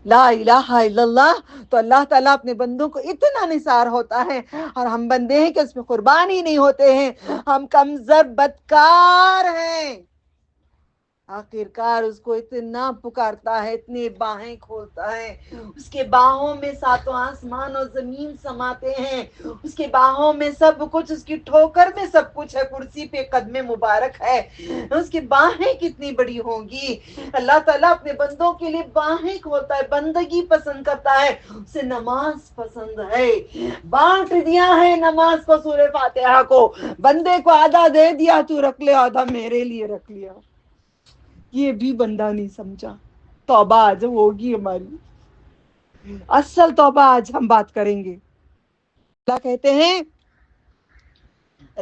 لا الہ الا اللہ، تو اللہ تعالیٰ اپنے بندوں کو اتنا نثار ہوتا ہے، اور ہم بندے ہیں کہ اس میں قربان ہی نہیں ہوتے ہیں، ہم کمزور بدکار ہیں۔ آخرکار اس کو اتنا پکارتا ہے، اتنی باہیں کھولتا ہے، اس کے باہوں میں ساتوں آسمان اور زمین سماتے ہیں، اس کے باہوں میں سب کچھ، اس کی ٹھوکر میں سب کچھ ہے، کرسی پہ قدم مبارک ہے، اس کی باہیں کتنی بڑی ہوں گی۔ اللہ تعالیٰ اپنے بندوں کے لیے باہیں کھولتا ہے، بندگی پسند کرتا ہے، اسے نماز پسند ہے، بانٹ دیا ہے نماز کو، سورہ فاتحہ کو، بندے کو آدھا دے دیا، تو رکھ لے، آدھا میرے لیے رکھ لیا۔ یہ بھی بندہ نہیں سمجھا۔ توبہ آج ہوگی ہماری، اصل توبہ آج ہم بات کریں گے۔ اللہ کہتے ہیں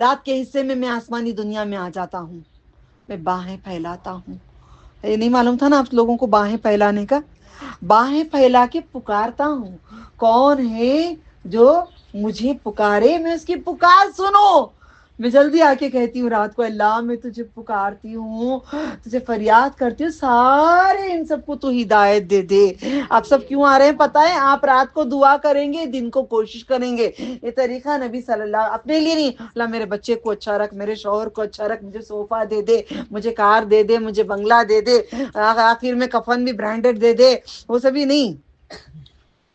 رات کے حصے میں آسمانی دنیا میں آ جاتا ہوں، میں باہیں پھیلاتا ہوں۔ یہ نہیں معلوم تھا نا آپ لوگوں کو باہیں پھیلانے کا؟ باہیں پھیلا کے پکارتا ہوں، کون ہے جو مجھے پکارے، میں اس کی پکار سنو۔ میں جلدی آ کے کہتی ہوں رات کو، اللہ میں تجھے پکارتی ہوں، تجھے فریاد کرتی ہوں، سارے ان سب کو تو ہدایت دے دے۔ آپ سب کیوں آ رہے ہیں پتہ ہے؟ آپ رات کو دعا کریں گے، دن کو کوشش کریں گے۔ یہ طریقہ نبی صلی اللہ، اپنے لیے نہیں، اللہ میرے بچے کو اچھا رکھ، میرے شوہر کو اچھا رکھ، مجھے صوفہ دے دے، مجھے کار دے دے، مجھے بنگلہ دے دے، آخر میں کفن بھی برانڈڈ دے دے، وہ سبھی نہیں۔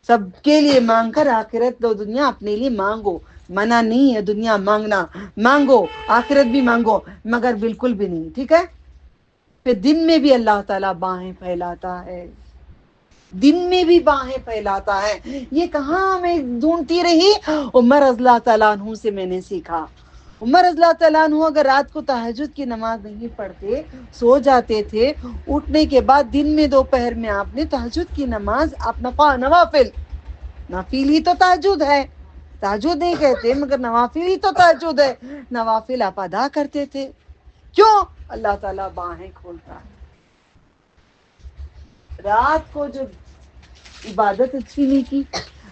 سب کے لیے مانگ کر آخرت دو، دنیا اپنے لیے مانگو، منع نہیں ہے دنیا مانگنا، مانگو آخرت بھی مانگو، مگر بالکل بھی نہیں، ٹھیک ہے؟ پھر دن میں بھی اللہ تعالیٰ باہیں پھیلاتا ہے، دن میں بھی باہیں پھیلاتا ہے۔ یہ کہاں میں ڈھونڈتی رہی؟ عمر رضی اللہ تعالیٰ عنہ سے میں نے سیکھا۔ عمر رضی اللہ تعالیٰ عنہ اگر رات کو تہجد کی نماز نہیں پڑھتے، سو جاتے تھے، اٹھنے کے بعد دن میں دوپہر میں آپ نے تہجد کی نماز، اپنا نوافل، نافل ہی تو تہجد ہے، تہجد نہیں کہتے مگر نوافل ہی تو تہجد ہے، نوافل آپ ادا کرتے تھے۔ کیوں؟ اللہ تعالیٰ باہیں کھولتا ہے۔ رات کو جو عبادت اچھی نہیں کی،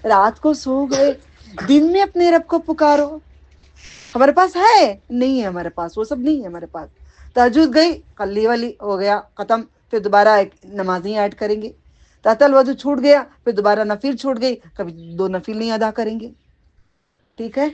رات کو سو گئے، دن میں اپنے رب کو پکارو۔ ہمارے پاس ہے نہیں ہے، ہمارے پاس وہ سب نہیں ہے ہمارے پاس۔ تہجد گئی، قلی والی ہو گیا ختم، پھر دوبارہ ایک نماز نہیں ایڈ کریں گے۔ تحت الوضو چھوٹ گیا، پھر دوبارہ نفل چھوٹ گئی، کبھی 2 نفل نہیں ادا کریں گے، ٹھیک ہے؟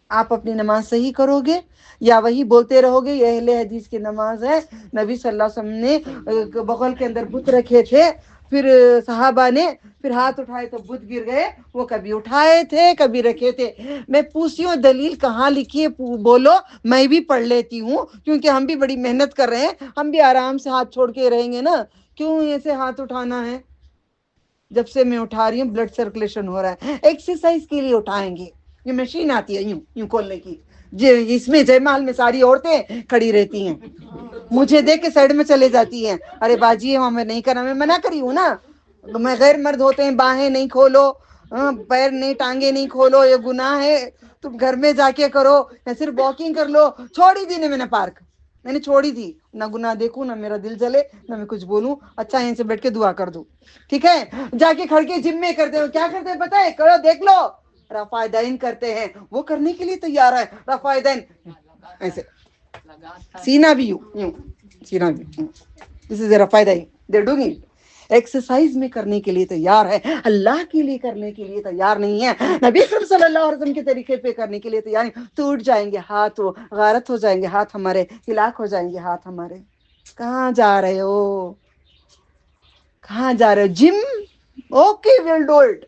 آپ اپنی نماز صحیح کرو گے یا وہی بولتے رہو گے یہ اہل حدیث کی نماز ہے؟ نبی صلی اللہ علیہ وسلم نے بغل کے اندر بت رکھے تھے، پھر صحابہ نے پھر ہاتھ اٹھائے تو بت گر گئے، وہ کبھی اٹھائے تھے کبھی رکھے تھے۔ میں پوچھتی ہوں دلیل کہاں لکھی ہے، بولو، میں بھی پڑھ لیتی ہوں، کیونکہ ہم بھی بڑی محنت کر رہے ہیں، ہم بھی آرام سے ہاتھ چھوڑ کے رہیں گے نا، کیوں ایسے ہاتھ اٹھانا ہے؟ جب سے میں اٹھا رہی ہوں بلڈ سرکولیشن ہو رہا ہے، ایکسرسائز کے لیے اٹھائیں گے۔ یہ مشین آتی ہے یوں یوں کھولنے کی، اس میں جے محل میں ساری عورتیں کھڑی رہتی ہیں، مجھے دیکھ کے سائڈ میں چلے جاتی ہیں، ارے باجی ہمیں نہیں کرنا، میں منع کری ہوں نا، میں غیر مرد ہوتے ہیں، باہیں نہیں کھولو، پیر نہیں، ٹانگیں نہیں کھولو، یہ گناہ ہے، تم گھر میں جا کے کرو یا صرف واکنگ کر لو۔ چھوڑی دی میں نے پارک، میں نے چھوڑی تھی، نہ گناہ دیکھوں، نہ میرا دل جلے، نہ میں کچھ بولوں، اچھا یہیں سے بیٹھ کے دعا کر دوں، ٹھیک ہے؟ جا کے کھڑ کے جم میں کرتے ہو، کیا کرتے ہیں پتہ ہے؟ کرو، دیکھ لو، رفع دین کرتے ہیں، وہ کرنے کے لیے تیار ہے، رفع دین ایسے، سینہ بھی یوں سینہ بھی، دس از رفع دین، دے ڈوئنگ اٹ۔ ایکسرسائز میں کرنے کے لیے تیار ہے، اللہ کے لیے کرنے کے لیے تیار نہیں ہے، نبی صلی اللہ علیہ وسلم کے طریقے پہ کرنے کے لیے تیار نہیں، ٹوٹ جائیں گے ہاتھ، غارت ہو جائیں گے ہاتھ ہمارے، ہلاک ہو جائیں گے ہاتھ ہمارے۔ کہاں جا رہے ہو؟ کہاں جا رہے ہو؟ Gym? Okay, well do it.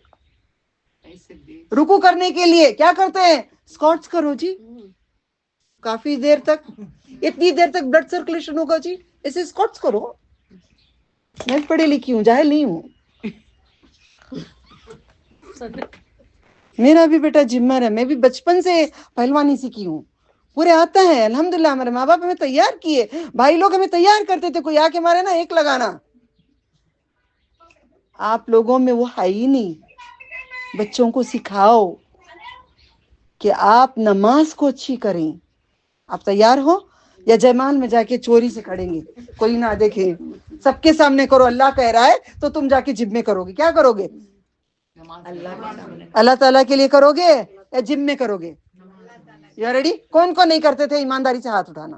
رکو کرنے کے لیے کیا کرتے ہیں؟ اسکواٹس کرو جی، کافی دیر تک، اتنی دیر تک بلڈ سرکولیشن ہوگا جی، اسے اسکواٹس کرو۔ میں پڑھی لکھی ہوں، جاہل نہیں ہوں، میرا بھی بیٹا جمر ہے، میں بھی بچپن سے پہلوانی سیکھی ہوں، پورے آتا ہے الحمدللہ، ہمارے ماں باپ ہمیں تیار کیے، بھائی لوگ ہمیں تیار کرتے تھے، کوئی آ کے مارے نا ایک لگانا۔ آپ لوگوں میں وہ ہے ہی نہیں۔ بچوں کو سکھاؤ کہ آپ نماز کو اچھی کریں۔ آپ تیار ہو یا جیمال میں جا کے چوری سے کھڑیں گے، کوئی نہ دیکھے، سب کے سامنے کرو، اللہ کہہ رہا ہے تو تم جا کے جم میں کرو گے، کیا کرو گے؟ اللہ تعالیٰ کے لیے کرو گے یا جم میں کرو گے؟ You ready? کون نہیں کرتے تھے؟ ایمانداری سے ہاتھ اٹھانا،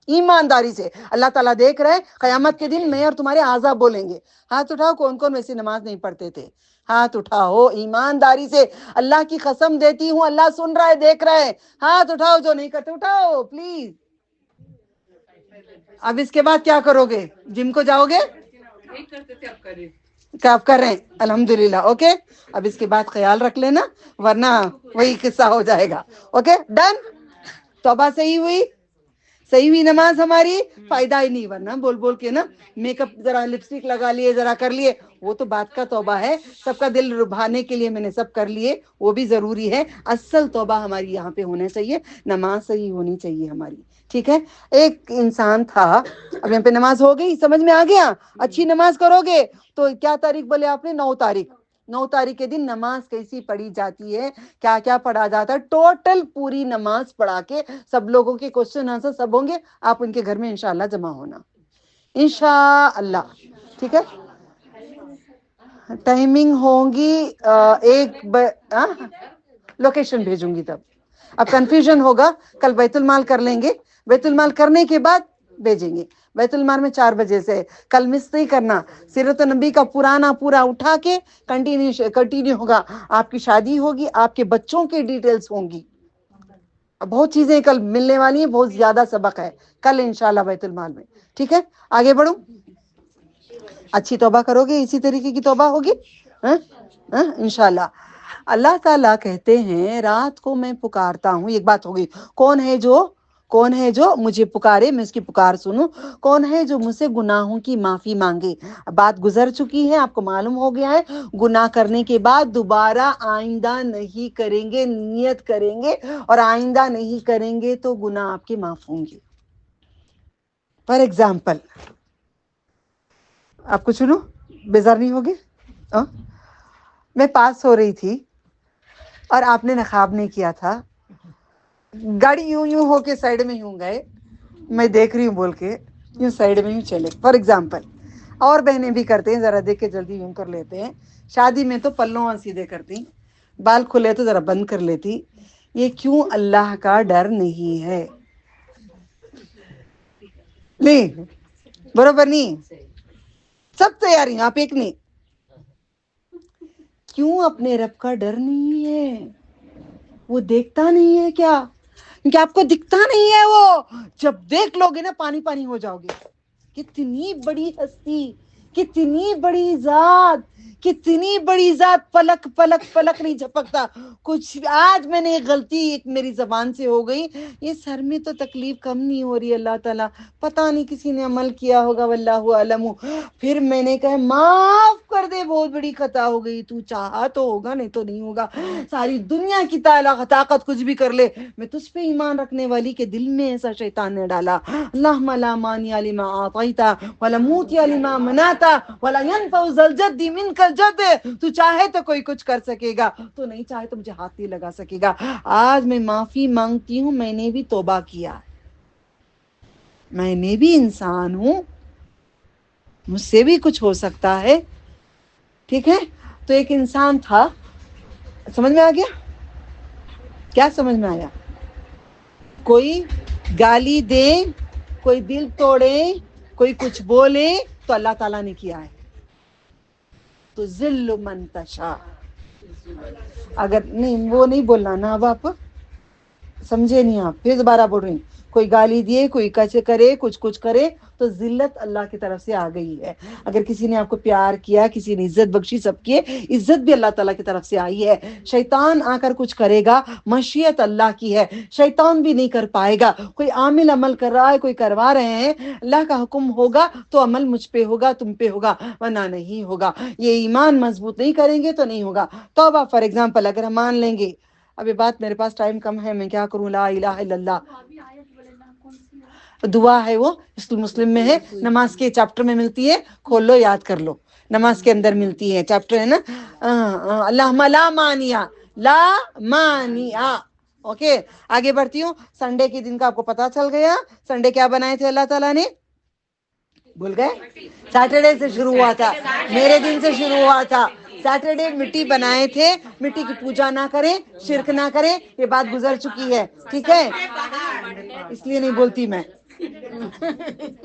ایمانداری سے. اللہ تعالیٰ دیکھ رہے ہیں, قیامت کے دن میں اور تمہارے اعضا بولیں گے. ہاتھ اٹھاؤ کون کون ویسے نماز نہیں پڑھتے تھے, ہاتھ اٹھاؤ ایمانداری سے. اللہ کی قسم دیتی ہوں, اللہ سن رہا ہے, دیکھ رہا ہے. ہاتھ اٹھاؤ جو نہیں کرتے, اٹھاؤ پلیز. اب اس کے بعد کیا کرو گے؟ جم کو جاؤ گے؟ کیا آپ کر رہے ہیں؟ الحمدللہ. اوکے, اب اس کے بعد خیال رکھ لینا ورنہ وہی قصہ ہو جائے گا. Okay done. توبہ صحیح ہوئی, صحیح ہوئی نماز ہماری, فائدہ ہی نہیں ورنہ بول بول کے نا میک اپ ذرا لپسٹک لگا لیے, ذرا کر لیے, وہ تو بات کا توبہ ہے. سب کا دل لبھانے کے لیے میں نے سب کر لیے, وہ بھی ضروری ہے. اصل توبہ ہماری یہاں پہ ہونا چاہیے, نماز صحیح ہونی چاہیے ہماری. ٹھیک ہے. ایک انسان تھا, اب یہاں پہ نماز ہو گئی, سمجھ میں آ گیا؟ اچھی نماز کرو گے تو کیا تاریخ بولے آپ نے؟ 9 تاریخ. 9 تاریخ کے دن نماز کیسی پڑھی جاتی ہے, کیا کیا پڑھا جاتا ہے, ٹوٹل پوری نماز پڑھا کے سب لوگوں کے کوشچن آنسر سب ہوں گے. آپ ان کے گھر میں انشاءاللہ جمع ہونا انشاءاللہ. ٹھیک ہے. ٹائمنگ ہوگی لوکیشن بھیجوں گی تب. اب کنفیوژن ہوگا, کل بیت المال کر لیں گے, بیت المال کرنے کے بعد بھیجیں گے. بیت المال میں 4 بجے سے, کل مس نہیں کرنا. سیرت النبی کا پرانا پورا اٹھا کے کنٹینیو ہوگا. آپ کی شادی ہوگی, آپ کے بچوں کی ڈیٹیلز ہوں گی, بہت چیزیں کل ملنے والی ہیں, بہت زیادہ سبق ہے کل انشاءاللہ بیت المال میں. ٹھیک ہے, آگے بڑھو. اچھی توبہ کرو گے, اسی طریقے کی توبہ ہوگی انشاءاللہ. اللہ تعالیٰ کہتے ہیں رات کو میں پکارتا ہوں. ایک بات ہوگی, کون ہے جو مجھے پکارے, میں اس کی پکار سنوں. کون ہے جو مجھ سے گناہوں کی معافی مانگے. بات گزر چکی ہے, آپ کو معلوم ہو گیا ہے. گناہ کرنے کے بعد دوبارہ آئندہ نہیں کریں گے, نیت کریں گے, اور آئندہ نہیں کریں گے تو گناہ آپ کے معاف ہوں گے. فار ایگزامپل, آپ کو سنو, بیزار نہیں ہوگے. میں پاس ہو رہی تھی اور آپ نے نقاب نہیں کیا تھا, گاڑی یوں ہو کے سائڈ میں یوں گئے, میں دیکھ رہی ہوں بول کے یوں سائڈ میں یوں چلے. فار ایگزامپل, اور بہنیں بھی کرتے ہیں, ذرا دیکھ کے جلدی یوں کر لیتے ہیں. شادی میں تو پلوں سیدھے کرتی, بال کھلے تو ذرا بند کر لیتی. یہ کیوں؟ اللہ کا ڈر نہیں ہے. نہیں برابر نہیں, سب تیاری, آپ ایک نہیں. کیوں؟ اپنے رب کا ڈر نہیں ہے. وہ دیکھتا نہیں ہے کیا؟ کیونکہ آپ کو دکھتا نہیں ہے. وہ جب دیکھ لو گے نا پانی پانی ہو جاؤ گے. کتنی بڑی ہستی, کتنی بڑی ذات, کتنی بڑی ذات, پلک پلک پلک نہیں جھپکتا کچھ. آج میں نے ایک غلطی ایک میری زبان سے ہو گئی, یہ سر میں تو تکلیف کم نہیں ہو رہی. اللہ تعالیٰ پتہ نہیں کسی نے عمل کیا ہوگا, واللہ علم. پھر میں نے کہا معاف کر دے, بہت بڑی خطا ہو گئی. تو چاہا تو ہوگا, نہیں تو نہیں ہوگا. ساری دنیا کی طاقت کچھ بھی کر لے, میں تجھ پہ ایمان رکھنے والی کے دل میں ایسا شیطان نے ڈالا. اللہم لا مانع لما اعطیت ولا موتی لما منعت ولا ينفع ذا الجد منك الجد. تو چاہے تو کوئی کچھ کر سکے گا, تو نہیں چاہے تو مجھے ہاتھ نہیں لگا سکے گا. آج میں معافی مانگتی ہوں, میں نے بھی توبہ کیا, میں نے بھی انسان ہوں, مجھ سے بھی کچھ ہو سکتا ہے. ٹھیک ہے. تو ایک انسان تھا, سمجھ میں آ گیا؟ کیا سمجھ میں آیا؟ کوئی گالی دے, کوئی دل توڑے, کوئی کچھ بولے تو اللہ تعالیٰ نے کیا ہے. تو ذل من تشاء. اگر نہیں وہ نہیں بولنا نا, اب آپ سمجھے نہیں, آپ پھر دوبارہ بول رہی ہیں. کوئی گالی دیے, کوئی کچھ کرے, کچھ کرے تو ذلت اللہ کی طرف سے آ گئی ہے. اگر کسی نے آپ کو پیار کیا, کسی نے عزت بخشی, سب کی عزت بھی اللہ تعالیٰ کی طرف سے آئی ہے. شیطان آ کر کچھ کرے گا, مشیت اللہ کی ہے, شیطان بھی نہیں کر پائے گا. کوئی عامل عمل کر رہا ہے, کوئی کروا رہے ہیں, اللہ کا حکم ہوگا تو عمل مجھ پہ ہوگا, تم پہ ہوگا, ورنہ نہیں ہوگا. یہ ایمان مضبوط نہیں کریں گے تو نہیں ہوگا. توبہ فار ایگزامپل اگر ہم مان لیں گے, اب یہ بات میرے پاس ٹائم کم ہے, میں کیا کروں, لا الہ الا اللہ دعا ہے, وہ مسلم میں ہے, نماز کے چیپٹر میں ملتی ہے, کھول لو یاد کر لو, نماز کے اندر ملتی ہے, چیپٹر ہے نا. اللہم لا مانع, لا مانع. اوکے, آگے بڑھتی ہوں. سنڈے کے دن کا آپ کو پتا چل گیا. سنڈے کیا بنائے تھے اللہ تعالیٰ نے؟ بھول گئے؟ سیٹرڈے سے شروع ہوا تھا, میرے دن سے شروع ہوا تھا. سیٹرڈے مٹی بنائے تھے, مٹی کی پوجا نہ کریں, شرک نہ کریں, یہ بات گزر چکی ہے. ٹھیک ہے, اس لیے نہیں بولتی میں.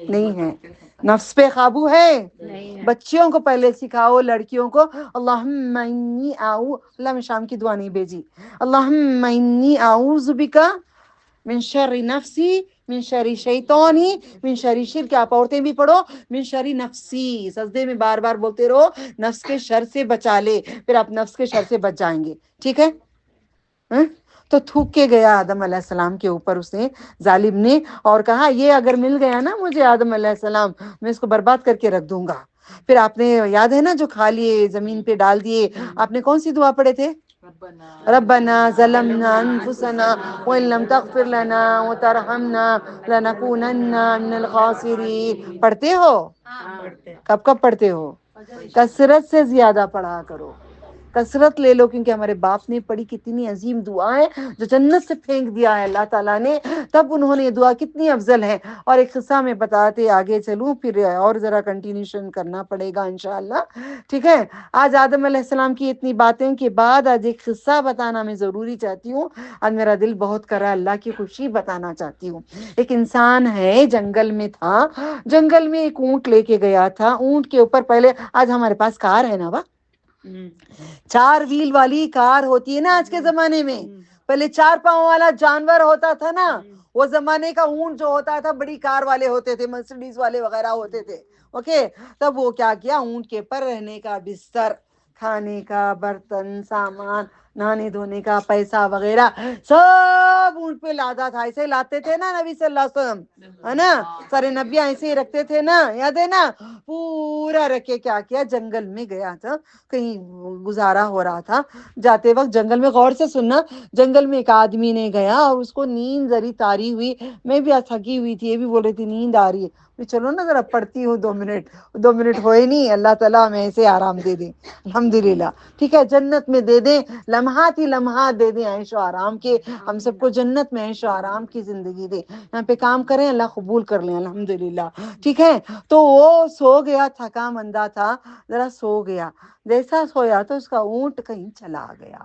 نہیں ہے. نفس پہ قابو ہے؟ بچیوں کو پہلے سکھاؤ، لڑکیوں کو اللہم انی اللہ میں شام کی دعا نہیں بھیجی. اللہم انی اعوذ بک من شر نفسی من شر شیطانی من شر شرک. آپ عورتیں بھی پڑھو من شر نفسی، سجدے میں بار بار بولتے رہو نفس کے شر سے بچا لے، پھر آپ نفس کے شر سے بچ جائیں گے. ٹھیک ہے؟ تو تھوک کے گیا آدم علیہ السلام کے اوپر اس نے، ظالم نے، اور کہا یہ اگر مل گیا نا مجھے آدم علیہ السلام، میں اس کو برباد کر کے رکھ دوں گا. پھر آپ نے یاد ہے نا جو کھا لیے زمین پہ ڈال دیے، آپ نے کون سی دعا پڑھے تھے؟ ربنا ظلمنا انفسنا وان لم تغفر لنا وترحمنا لنكونن من الخاسرین. پڑھتے ہو؟ کب کب پڑھتے ہو؟ کثرت سے زیادہ پڑھا کرو، کثرت لے لو، کیونکہ ہمارے باپ نے پڑھی کتنی عظیم دعا ہے جو جنت سے پھینک دیا ہے اللہ تعالیٰ نے، تب انہوں نے یہ دعا کتنی افضل ہے. اور ایک قصہ میں بتاتے آگے چلوں، پھر اور ذرا کنٹینیوشن کرنا پڑے گا انشاءاللہ. ٹھیک ہے؟ آج آدم علیہ السلام کی اتنی باتیں کے بعد آج ایک قصہ بتانا میں ضروری چاہتی ہوں. آج میرا دل بہت کرا اللہ کی خوشی بتانا چاہتی ہوں. ایک انسان ہے، جنگل میں تھا، جنگل میں ایک اونٹ لے کے گیا تھا. اونٹ کے اوپر پہلے، آج ہمارے پاس کار ہے نا، 4 ویل والی کار ہوتی ہے نا آج کے زمانے میں. پہلے 4 پاؤں والا جانور ہوتا تھا نا، وہ زمانے کا اونٹ جو ہوتا تھا بڑی کار والے ہوتے تھے، مرسیڈیز والے وغیرہ ہوتے تھے. اوکے، تب وہ کیا کیا، اونٹ کے پر رہنے کا بستر، کھانے کا برتن، سامان، نہانے دھونے کا پیسہ وغیرہ سب اونٹ پہ لادا تھا. ایسے لاتے تھے نا نبی صلی اللہ علیہ وسلم، ہے نا، سارے نبیاں ایسے ہی رکھتے تھے نا، یاد ہے نا. پورا رکھ کے کیا کیا، جنگل میں گیا تھا، کہیں گزارا ہو رہا تھا. جاتے وقت جنگل میں، غور سے سننا، جنگل میں ایک آدمی نے گیا اور اس کو نیند ذری تاری ہوئی. میں بھی آج تھکی ہوئی تھی، یہ بھی بول رہی تھی نیند آ رہی ہے. چلو نا ذرا پڑھتی ہوں 2 منٹ ہوئے نہیں، اللہ تعالیٰ ہمیں ایسے آرام دے دیں الحمدللہ. ٹھیک ہے، جنت میں دے دیں، لمحات ہی لمحات دے دیں عیش و آرام کے. ہم سب کو جنت میں عیش و آرام کی زندگی دے. یہاں پہ کام کریں، اللہ قبول کر لیں الحمدللہ. ٹھیک ہے، تو وہ سو گیا، تھکا مندہ تھا، ذرا سو گیا. جیسا سویا تو اس کا اونٹ کہیں چلا گیا.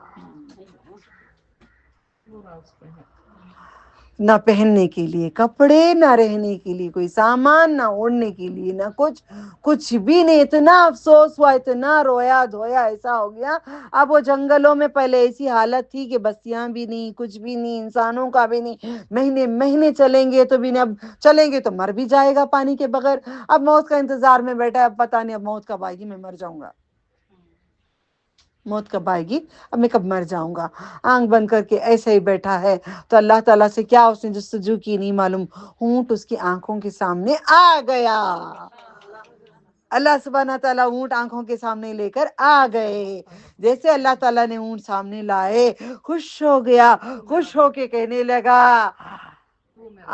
نہ پہننے کے لیے کپڑے، نہ رہنے کے لیے کوئی سامان، نہ اوڑھنے کے لیے نہ کچھ بھی نہیں. اتنا افسوس ہوا، اتنا رویا دھویا، ایسا ہو گیا. اب وہ جنگلوں میں پہلے ایسی حالت تھی کہ بستیاں بھی نہیں، کچھ بھی نہیں، انسانوں کا بھی نہیں. مہینے مہینے چلیں گے تو بھی نہیں، اب چلیں گے تو مر بھی جائے گا پانی کے بغیر. اب موت کا انتظار میں بیٹھا ہے، اب پتہ نہیں اب موت کب آئے گی، میں مر جاؤں گا. موت کب آئے گی، اب میں کب مر جاؤں گا. آنکھ بند کر کے ایسے ہی بیٹھا ہے. تو اللہ تعالیٰ سے کیا اس نے جستجو کی نہیں معلوم، اونٹ اس کی آنکھوں کے سامنے آ گیا. اللہ سبحانہ تعالیٰ اونٹ آنکھوں کے سامنے لے کر آ گئے. جیسے اللہ تعالیٰ نے اونٹ سامنے لائے، خوش ہو گیا، خوش ہو کے کہنے لگا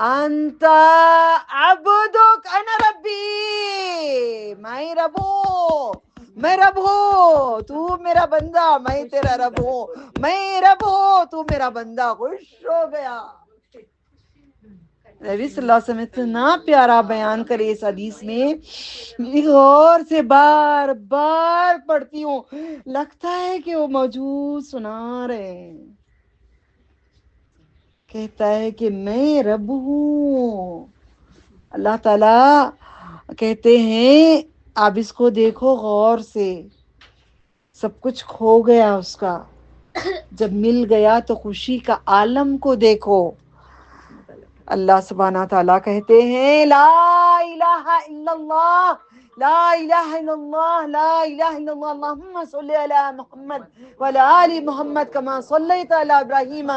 انت عبدک انا ربی، میں رب ہوں، میں رب ہوں، تو میرا بندہ، میں تیرا رب ہوں، میں رب ہوں، تو میرا بندہ. خوش ہو گیا. نبی صلی اللہ علیہ وسلم اتنا پیارا بیان کرے اس حدیث میں، غور سے بار بار پڑھتی ہوں، لگتا ہے کہ وہ موجود سنا رہے ہیں. کہتا ہے کہ میں رب ہوں. اللہ تعالیٰ کہتے ہیں آپ اس کو دیکھو غور سے، سب کچھ کھو گیا اس کا، جب مل گیا تو خوشی کا عالم کو دیکھو. اللہ سبحانہ تعالیٰ کہتے ہیں لا الہ الا اللہ، لا الہ الا اللہ، لا الہ الا اللہ. اللہم صلی علی محمد وعلی آل محمد کما صلیت علی ابراہیم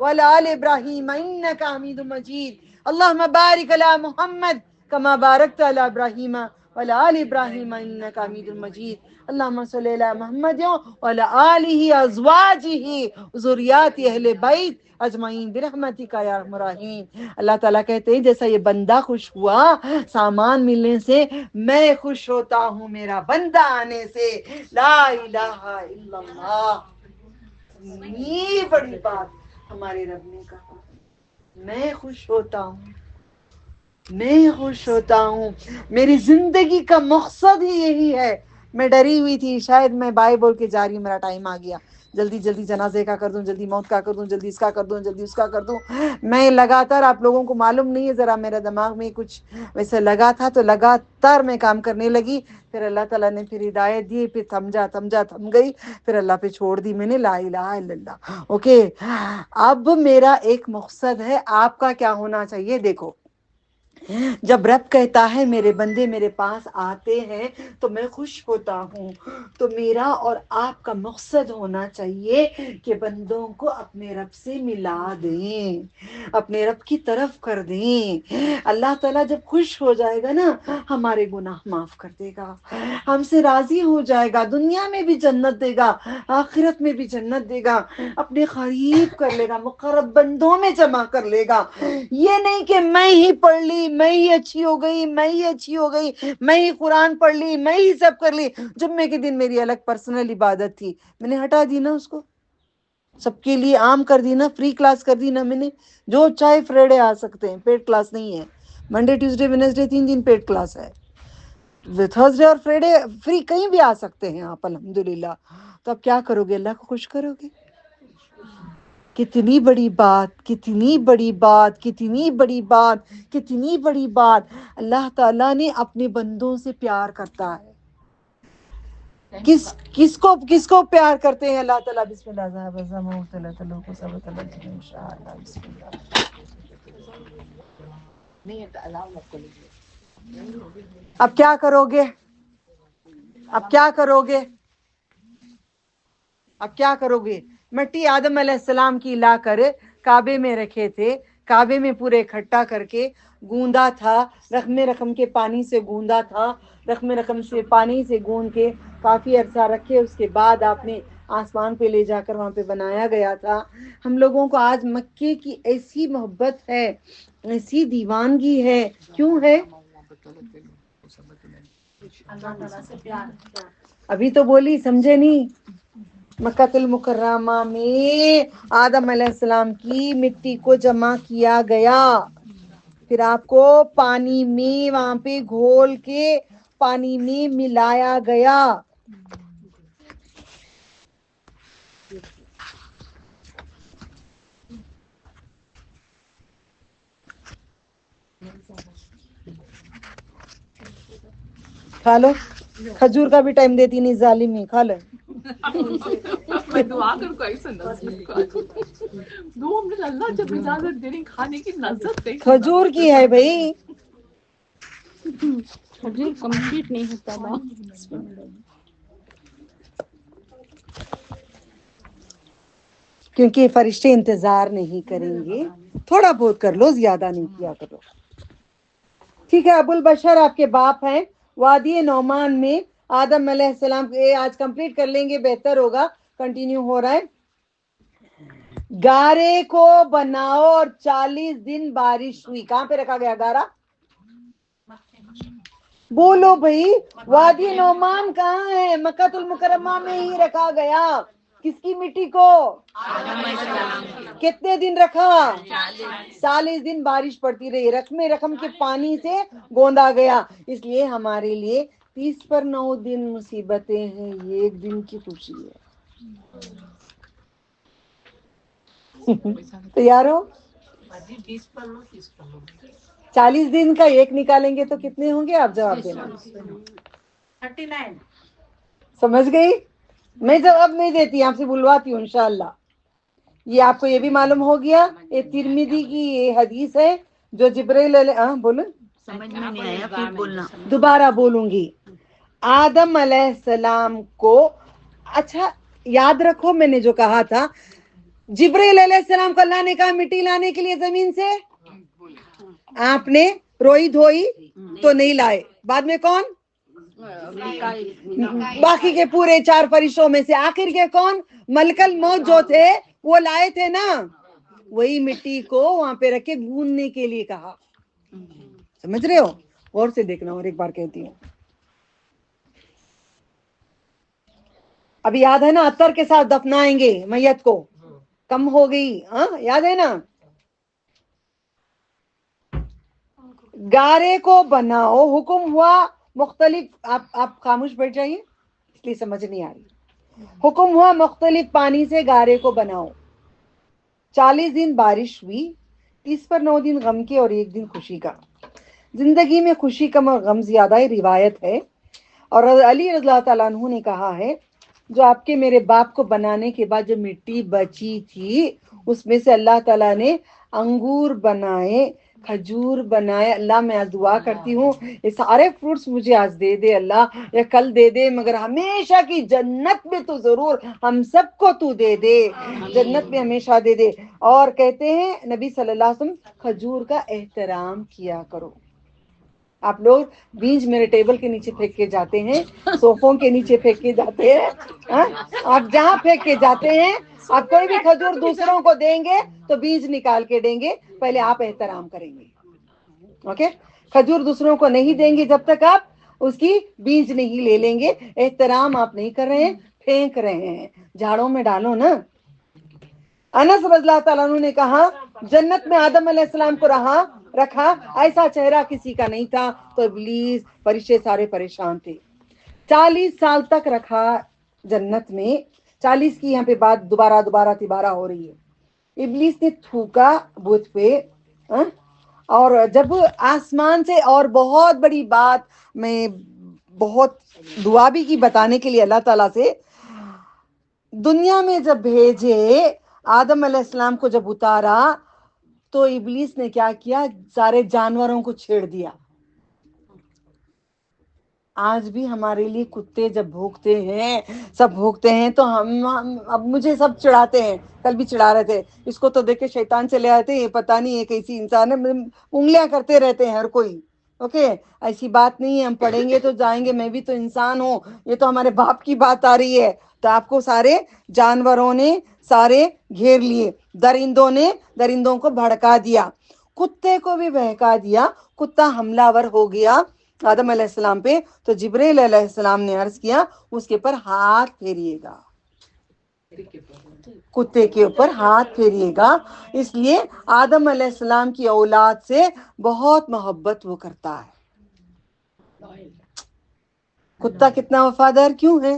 وعلی آل ابراہیم انک حمید مجید. اللہم بارک علی محمد کما بارکت علی ابراہیم وعلی آل ابراہیم انک حمید مجید. اللہم صلی علی محمد وعلی آلہ ازواجہ ذریات اہل بیت اجمعین برحمتک یا ارحم الراحمین. اللہ تعالیٰ کہتے ہیں جیسا یہ بندہ خوش ہوا سامان ملنے سے، میں خوش ہوتا ہوں میرا بندہ آنے سے. لا الہ الا اللہ. یہ بڑی بات ہمارے رب نے کہا، میں خوش ہوتا ہوں، میں خوش ہوتا ہوں. میری زندگی کا مقصد ہی یہی ہے. میں ڈری ہوئی تھی شاید میں بائے بول کے جا رہی ہوں، میرا ٹائم آ گیا. جلدی جلدی جنازے کا کر دوں، جلدی موت کا کر دوں، جلدی اس کا کر دوں، جلدی اس کا کر دوں. میں لگاتار، آپ لوگوں کو معلوم نہیں ہے، ذرا میرا دماغ میں کچھ ویسے لگا تھا تو لگاتار میں کام کرنے لگی. پھر اللہ تعالیٰ نے پھر ہدایت دی، پھر تھم گئی، پھر اللہ پہ چھوڑ دی میں نے. لا الہ الا اللہ. اوکے، اب میرا ایک مقصد ہے، آپ کا کیا ہونا چاہیے؟ دیکھو، جب رب کہتا ہے میرے بندے میرے پاس آتے ہیں تو میں خوش ہوتا ہوں، تو میرا اور آپ کا مقصد ہونا چاہیے کہ بندوں کو اپنے رب سے ملا دیں، اپنے رب کی طرف کر دیں. اللہ تعالیٰ جب خوش ہو جائے گا نا، ہمارے گناہ معاف کر دے گا، ہم سے راضی ہو جائے گا، دنیا میں بھی جنت دے گا، آخرت میں بھی جنت دے گا، اپنے قریب کر لے گا، مقرب بندوں میں جمع کر لے گا. یہ نہیں کہ میں ہی پڑھ لی، میں ہی اچھی ہو گئی، میں ہی اچھی ہو گئی، میں ہی قرآن پڑھ لی، میں ہی سب کر لی. جمعے کے دن میری الگ پرسنل عبادت تھی، میں نے ہٹا دی نا اس کو، سب کے لیے عام کر دی نا، فری کلاس کر دی نا میں نے. جو چاہے فرائیڈے آ سکتے ہیں، پیڈ کلاس نہیں ہے. منڈے ٹیوزڈے وینسڈے 3 دن پیڈ کلاس ہے، تھرسڈے اور فرائیڈے فری کہیں بھی آ سکتے ہیں آپ، الحمدللہ. تو اب کیا کرو گے؟ اللہ کو خوش کرو گے. کتنی بڑی بات، کتنی بڑی بات، کتنی بڑی بات، کتنی بڑی بات. اللہ تعالیٰ نے اپنے بندوں سے پیار کرتا ہے. کس کو پیار کرتے ہیں اللہ تعالیٰ؟ بسم اللہ. بسم اللہ. اب کیا کرو گے؟ اب کیا کرو گے؟ اب کیا کرو گے؟ مٹی آدم علیہ السلام کی لا کر کعبے میں رکھے تھے، کعبے میں پورے اکٹھا کر کے گوندا تھا، رقم رقم کے پانی سے گوندا تھا، رقم رقم سے پانی سے گوند کے کافی عرصہ رکھے. اس کے بعد آپ نے آسمان پہ لے جا کر وہاں پہ بنایا گیا تھا. ہم لوگوں کو آج مکے کی ایسی محبت ہے، ایسی دیوانگی ہے. کیوں ہے؟ ابھی تو بولی، سمجھے نہیں. مکہ المکرمہ میں آدم علیہ السلام کی مٹی کو جمع کیا گیا، پھر آپ کو پانی میں وہاں پہ گھول کے پانی میں ملایا گیا. کھا لو، کھجور کا بھی ٹائم دیتی نہیں ظالمی. کھا لو. میں دعا کروں کوئی دو منٹ اللہ جب اجازت دے رہی کھانے کی لذت دیکھ. کھجور کی ہے بھائی. کھجور کمپلیٹ نہیں ہوتا نا. کیونکہ فرشتے انتظار نہیں کریں گے، تھوڑا بہت کر لو، زیادہ نہیں کیا کرو. ٹھیک ہے. ابو البشر آپ کے باپ ہیں. وادی نعمان میں آدم علیہ السلام، آج کمپلیٹ کر لیں گے، بہتر ہوگا، کنٹینیو ہو رہا ہے. گارے کو بناؤ اور 40 دن بارش ہوئی. کہاں پہ رکھا گیا گارا؟ بولو بھائی. وادی نعمان کہاں ہے؟ مکہ المکرمہ میں ہی رکھا گیا. کس کی مٹی کو؟ کتنے دن رکھا؟ 40 دن بارش پڑتی رہی، رقم رقم کے پانی سے گوندا گیا. اس لیے ہمارے لیے 30 پر 9 دن مصیبتیں ہیں، یہ ایک دن کی خوشی ہے. تیار ہو؟ 40 دن کا ایک نکالیں گے تو کتنے ہوں گے؟ آپ جواب دینا. 39. سمجھ گئی؟ میں جواب نہیں دیتی، آپ سے بلواتی ہوں انشاءاللہ. یہ آپ کو یہ بھی معلوم ہو گیا، یہ ترمذی کی یہ حدیث ہے جو جبرائیل علیہ، بولو سمجھ میں نہیں آیا پھر بولنا. دوبارہ بولوں گی. آدم علیہ السلام کو، اچھا یاد رکھو میں نے جو کہا تھا، جبرائیل علیہ السلام کو اللہ نے کہا مٹی لانے کے لیے زمین سے، آپ نے روئی دھوئی تو نہیں لائے. بعد میں کون؟ باقی کے پورے 4 فرشتوں میں سے آخر کے کون؟ ملک الموت جو تھے وہ لائے تھے نا. وہی مٹی کو وہاں پہ رکھ کے گوننے کے لیے کہا. سمجھ رہے ہو؟ غور سے دیکھنا، اور ایک بار کہتی ہوں. ابھی یاد ہے نا، عطر کے ساتھ دفنائیں گے میت کو. کم ہو گئی، ہاں یاد ہے نا. گارے کو بناؤ، حکم ہوا مختلف. آپ خاموش بیٹھ جائیے، اس لیے سمجھ نہیں آ رہی. حکم ہوا مختلف پانی سے گارے کو بناؤ. 40 دن بارش ہوئی, 30 پر 9 دن غم کے اور 1 دن خوشی کا. زندگی میں خوشی کم اور غم زیادہ ہے, روایت ہے. اور علی رضی اللہ تعالیٰ عنہ نے کہا ہے جو آپ کے میرے باپ کو بنانے کے بعد جو مٹی بچی تھی اس میں سے اللہ تعالیٰ نے انگور بنائے, کھجور بنائے. اللہ میں آج دعا کرتی ہوں یہ سارے فروٹس مجھے آج دے دے اللہ, یا کل دے دے, مگر ہمیشہ کی جنت میں تو ضرور ہم سب کو تو دے دے, جنت میں ہمیشہ دے دے. اور کہتے ہیں نبی صلی اللہ علیہ وسلم کھجور کا احترام کیا کرو. آپ لوگ بیج میرے ٹیبل کے نیچے پھینک کے جاتے ہیں, صوفوں کے نیچے پھینک کے جاتے ہیں, آپ جہاں پھینک کے جاتے ہیں, آپ کوئی بھی کھجور دوسروں کو دیں گے تو بیج نکال کے دیں گے, پہلے آپ احترام کریں گے. اوکے, کھجور دوسروں کو نہیں دیں گے جب تک آپ اس کی بیج نہیں لے لیں گے. احترام آپ نہیں کر رہے ہیں, پھینک رہے ہیں, جھاڑوں میں ڈالو نا. انس رضی اللہ تعالیٰ عنہ نے کہا جنت میں آدم علیہ السلام کو رکھا, ایسا چہرہ کسی کا نہیں تھا, تو ابلیس فرشتے سارے پریشان تھے. 40 سال تک رکھا جنت میں. 40 کی یہاں پہ بات دوبارہ تبارہ ہو رہی ہے. ابلیس نے تھوکا بت پہ, اور جب آسمان سے, اور بہت بڑی بات میں بہت دعا بھی کی بتانے کے لیے اللہ تعالیٰ سے, دنیا میں جب بھیجے آدم علیہ السلام کو جب اتارا تو ابلیس نے کیا کیا, سارے جانوروں کو چھیڑ دیا. آج بھی ہمارے لیے کتے جب بھوکتے ہیں, سب بھوکتے ہیں تو ہم اب مجھے سب چڑھاتے ہیں, کل بھی چڑھا رہے تھے, اس کو تو دیکھ کے شیطان چلے آتے ہیں, یہ پتہ نہیں ہے کیسی انسان ہے, انگلیاں کرتے رہتے ہیں ہر کوئی. اوکے, ایسی بات نہیں ہے, ہم پڑھیں گے تو جائیں گے, میں بھی تو انسان ہوں, یہ تو ہمارے باپ کی بات آ رہی ہے. تو آپ کو سارے جانوروں نے سارے گھیر لیے, درندوں کو بھڑکا دیا, کتے کو بھی بہکا دیا. کتا حملہ ور ہو گیا آدم علیہ السلام پہ, تو جبرائیل علیہ السلام نے عرض کیا اس کے اوپر ہاتھ پھیریے گا, کتے کے اوپر ہاتھ پھیریے گا. اس لیے آدم علیہ السلام کی اولاد سے بہت محبت وہ کرتا ہے. کتا کتنا وفادار کیوں ہے,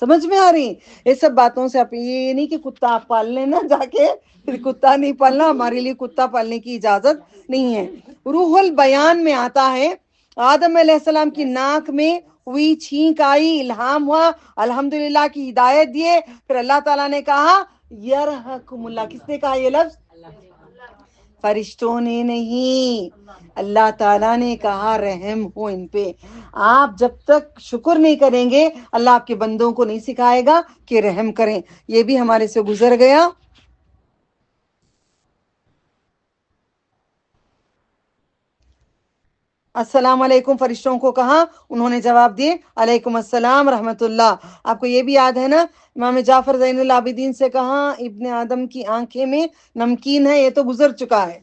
سمجھ میں آ رہی؟ یہ سب باتوں سے آپ یہ نہیں کہ کتا آپ پال لیں نا جا کے, پھر کتا نہیں پالنا, ہمارے لیے کتا پالنے کی اجازت نہیں ہے. روح البیان میں آتا ہے آدم علیہ السلام کی ناک میں ہوئی چھینک آئی, الہام ہوا, الحمدللہ کی ہدایت دیے, پھر اللہ تعالیٰ نے کہا یرحمکم اللہ. کس نے کہا یہ لفظ؟ فرشتوں نے نہیں, اللہ تعالیٰ نے کہا رحم ہو ان پہ. آپ جب تک شکر نہیں کریں گے اللہ آپ کے بندوں کو نہیں سکھائے گا کہ رحم کریں. یہ بھی ہمارے سے گزر گیا. السلام علیکم فرشتوں کو کہا, انہوں نے جواب دیے علیکم السلام رحمت اللہ. آپ کو یہ بھی یاد ہے نا, امام جعفر زین العابدین سے کہا ابن آدم کی آنکھیں میں نمکین ہے, یہ تو گزر چکا ہے.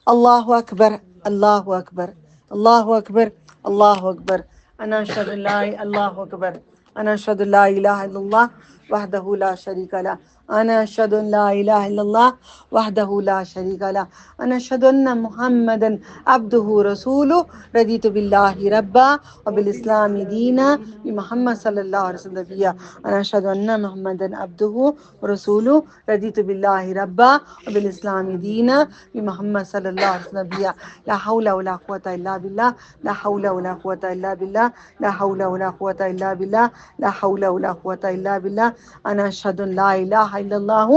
اللہ اکبر, اللہ اکبر, اللہ اکبر, اللہ اکبر. انا اشہد ان لا اللہ اکبر, انا اشہد ان لا الہ الا اللہ وحدہ لا شریک لہ, انا اشہد ان لا الہ الا اللہ وحدہ لا شریک لہ, انا اشہد ان محمدا عبدہ رسولہ, رضیت باللہ ربا وبالاسلام دینا, محمد صلی اللہ علیہ وسلم نبیا, انا اشہد ان محمدا عبدہ رسولہ, رضیت باللہ ربا وبالاسلام دینا, محمد صلی اللہ علیہ وسلم نبیا. لا حول ولا قوة الا باللہ, لا حول ولا قوة الا باللہ, لا حول ولا قوة الا باللہ, لا حول ولا قوة الا باللہ. انا اشہد ان لا الہ الا اللہ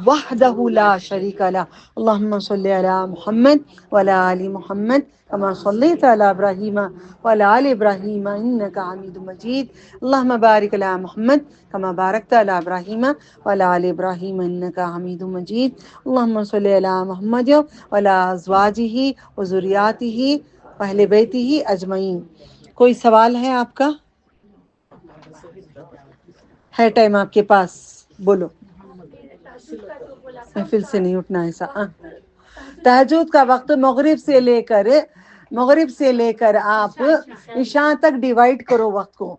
وحدہ لا شریک لہ. اللہم صلی علی محمد وعلی آل محمد کما صلیت علی ابراہیم وعلی آل ابراہیم انک حمید مجید. اللہم بارک علی محمد کما بارکت علی ابراہیم وعلی آل ابراہیم انک حمید مجید. اللہم صلی علی محمد وعلی ازواجہ وذریاتہ واہل بیتہ اجمعین. کوئی سوال ہے آپ کا؟ ہے ٹائم آپ کے پاس, بولو. محفل سے نہیں اٹھنا ایسا. تہجد کا وقت مغرب سے لے کر آپ عشاء تک ڈیوائڈ کرو وقت کو.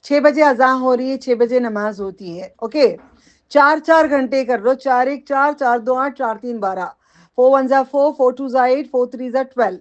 6 بجے اذان ہو رہی ہے, 6 بجے نماز ہوتی ہے. اوکے, 4 گھنٹے کر لو, 4 1 4 4 2 8 4 3 12, 4 1 4 4 2 8 4 3 12.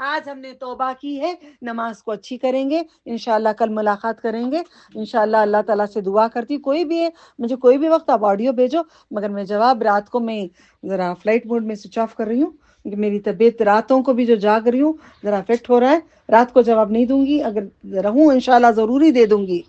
آج ہم نے توبہ کی ہے, نماز کو اچھی کریں گے انشاءاللہ, کل ملاقات کریں گے انشاءاللہ. اللہ تعالیٰ سے دعا کرتی, کوئی بھی ہے مجھے کوئی بھی وقت آپ آڈیو بھیجو, مگر میں جواب رات کو میں ذرا فلائٹ موڈ میں سوئچ آف کر رہی ہوں کیونکہ میری طبیعت راتوں کو بھی جو جاگ رہی ہوں ذرا افیکٹ ہو رہا ہے, رات کو جواب نہیں دوں گی, اگر رہوں انشاءاللہ ضروری دے دوں گی.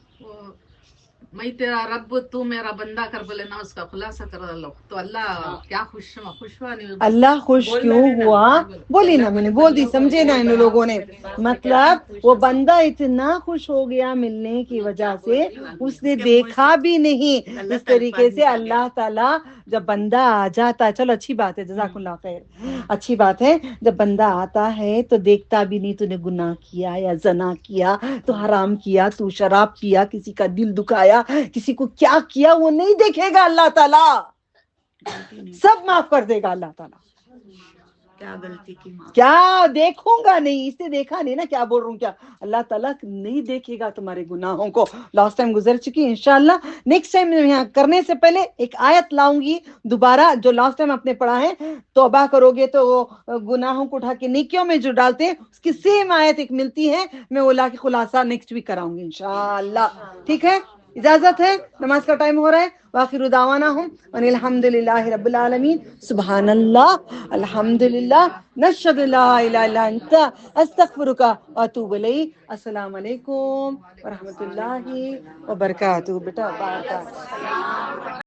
میں تیرا رب تو میرا بندہ کر بولے نا, اس کا خلاصہ کر لو تو اللہ کیا خوش ہوا نہیں. اللہ خوش کیوں ہوا, بولی نا, میں نے بول دی, سمجھے نا ان لوگوں نے, مطلب وہ بندہ اتنا خوش ہو گیا ملنے کی وجہ سے, اس نے دیکھا بھی نہیں. اس طریقے سے اللہ تعالیٰ جب بندہ آ جاتا ہے, چلو اچھی بات ہے, جزاک اللہ خیر, اچھی بات ہے, جب بندہ آتا ہے تو دیکھتا بھی نہیں تو نے گناہ کیا یا زنا کیا, تو حرام کیا, تو شراب پیا, کسی کا دل دکھایا, کسی کو کیا کیا, وہ نہیں دیکھے گا اللہ تعالیٰ, سب معاف کر دے گا اللہ تعالیٰ. کیا غلطی کی ماں, کیا دیکھوں گا نہیں, اس نے دیکھا نہیں نا, کیا بول رہا ہوں, کیا اللہ تعالیٰ نہیں دیکھے گا تمہارے گناہوں کو. لاسٹ ٹائم گزر چکی, انشاءاللہ نیکسٹ ٹائم یہاں کرنے سے پہلے ایک آیت لاؤں گی دوبارہ, جو لاسٹ ٹائم آپ نے پڑھا ہے, توبہ کرو گے تو وہ گناہوں کو اٹھا کے نیکیوں میں جو ڈالتے ہیں, اس کی سیم آیت ایک ملتی ہے, میں وہ لا کے خلاصہ نیکسٹ ویک کراؤں گی انشاءاللہ. ٹھیک ہے, اجازت ہے, نماز کا ٹائم ہو رہا ہے. وآخر دعوانا ہم ان الحمد للہ رب العالمین. سبحان اللہ, الحمد للہ, نشہد لا الہ الا انت, استغفرک واتوب الیک. السلام علیکم ورحمۃ اللہ وبرکاتہ. بیٹا بارکات.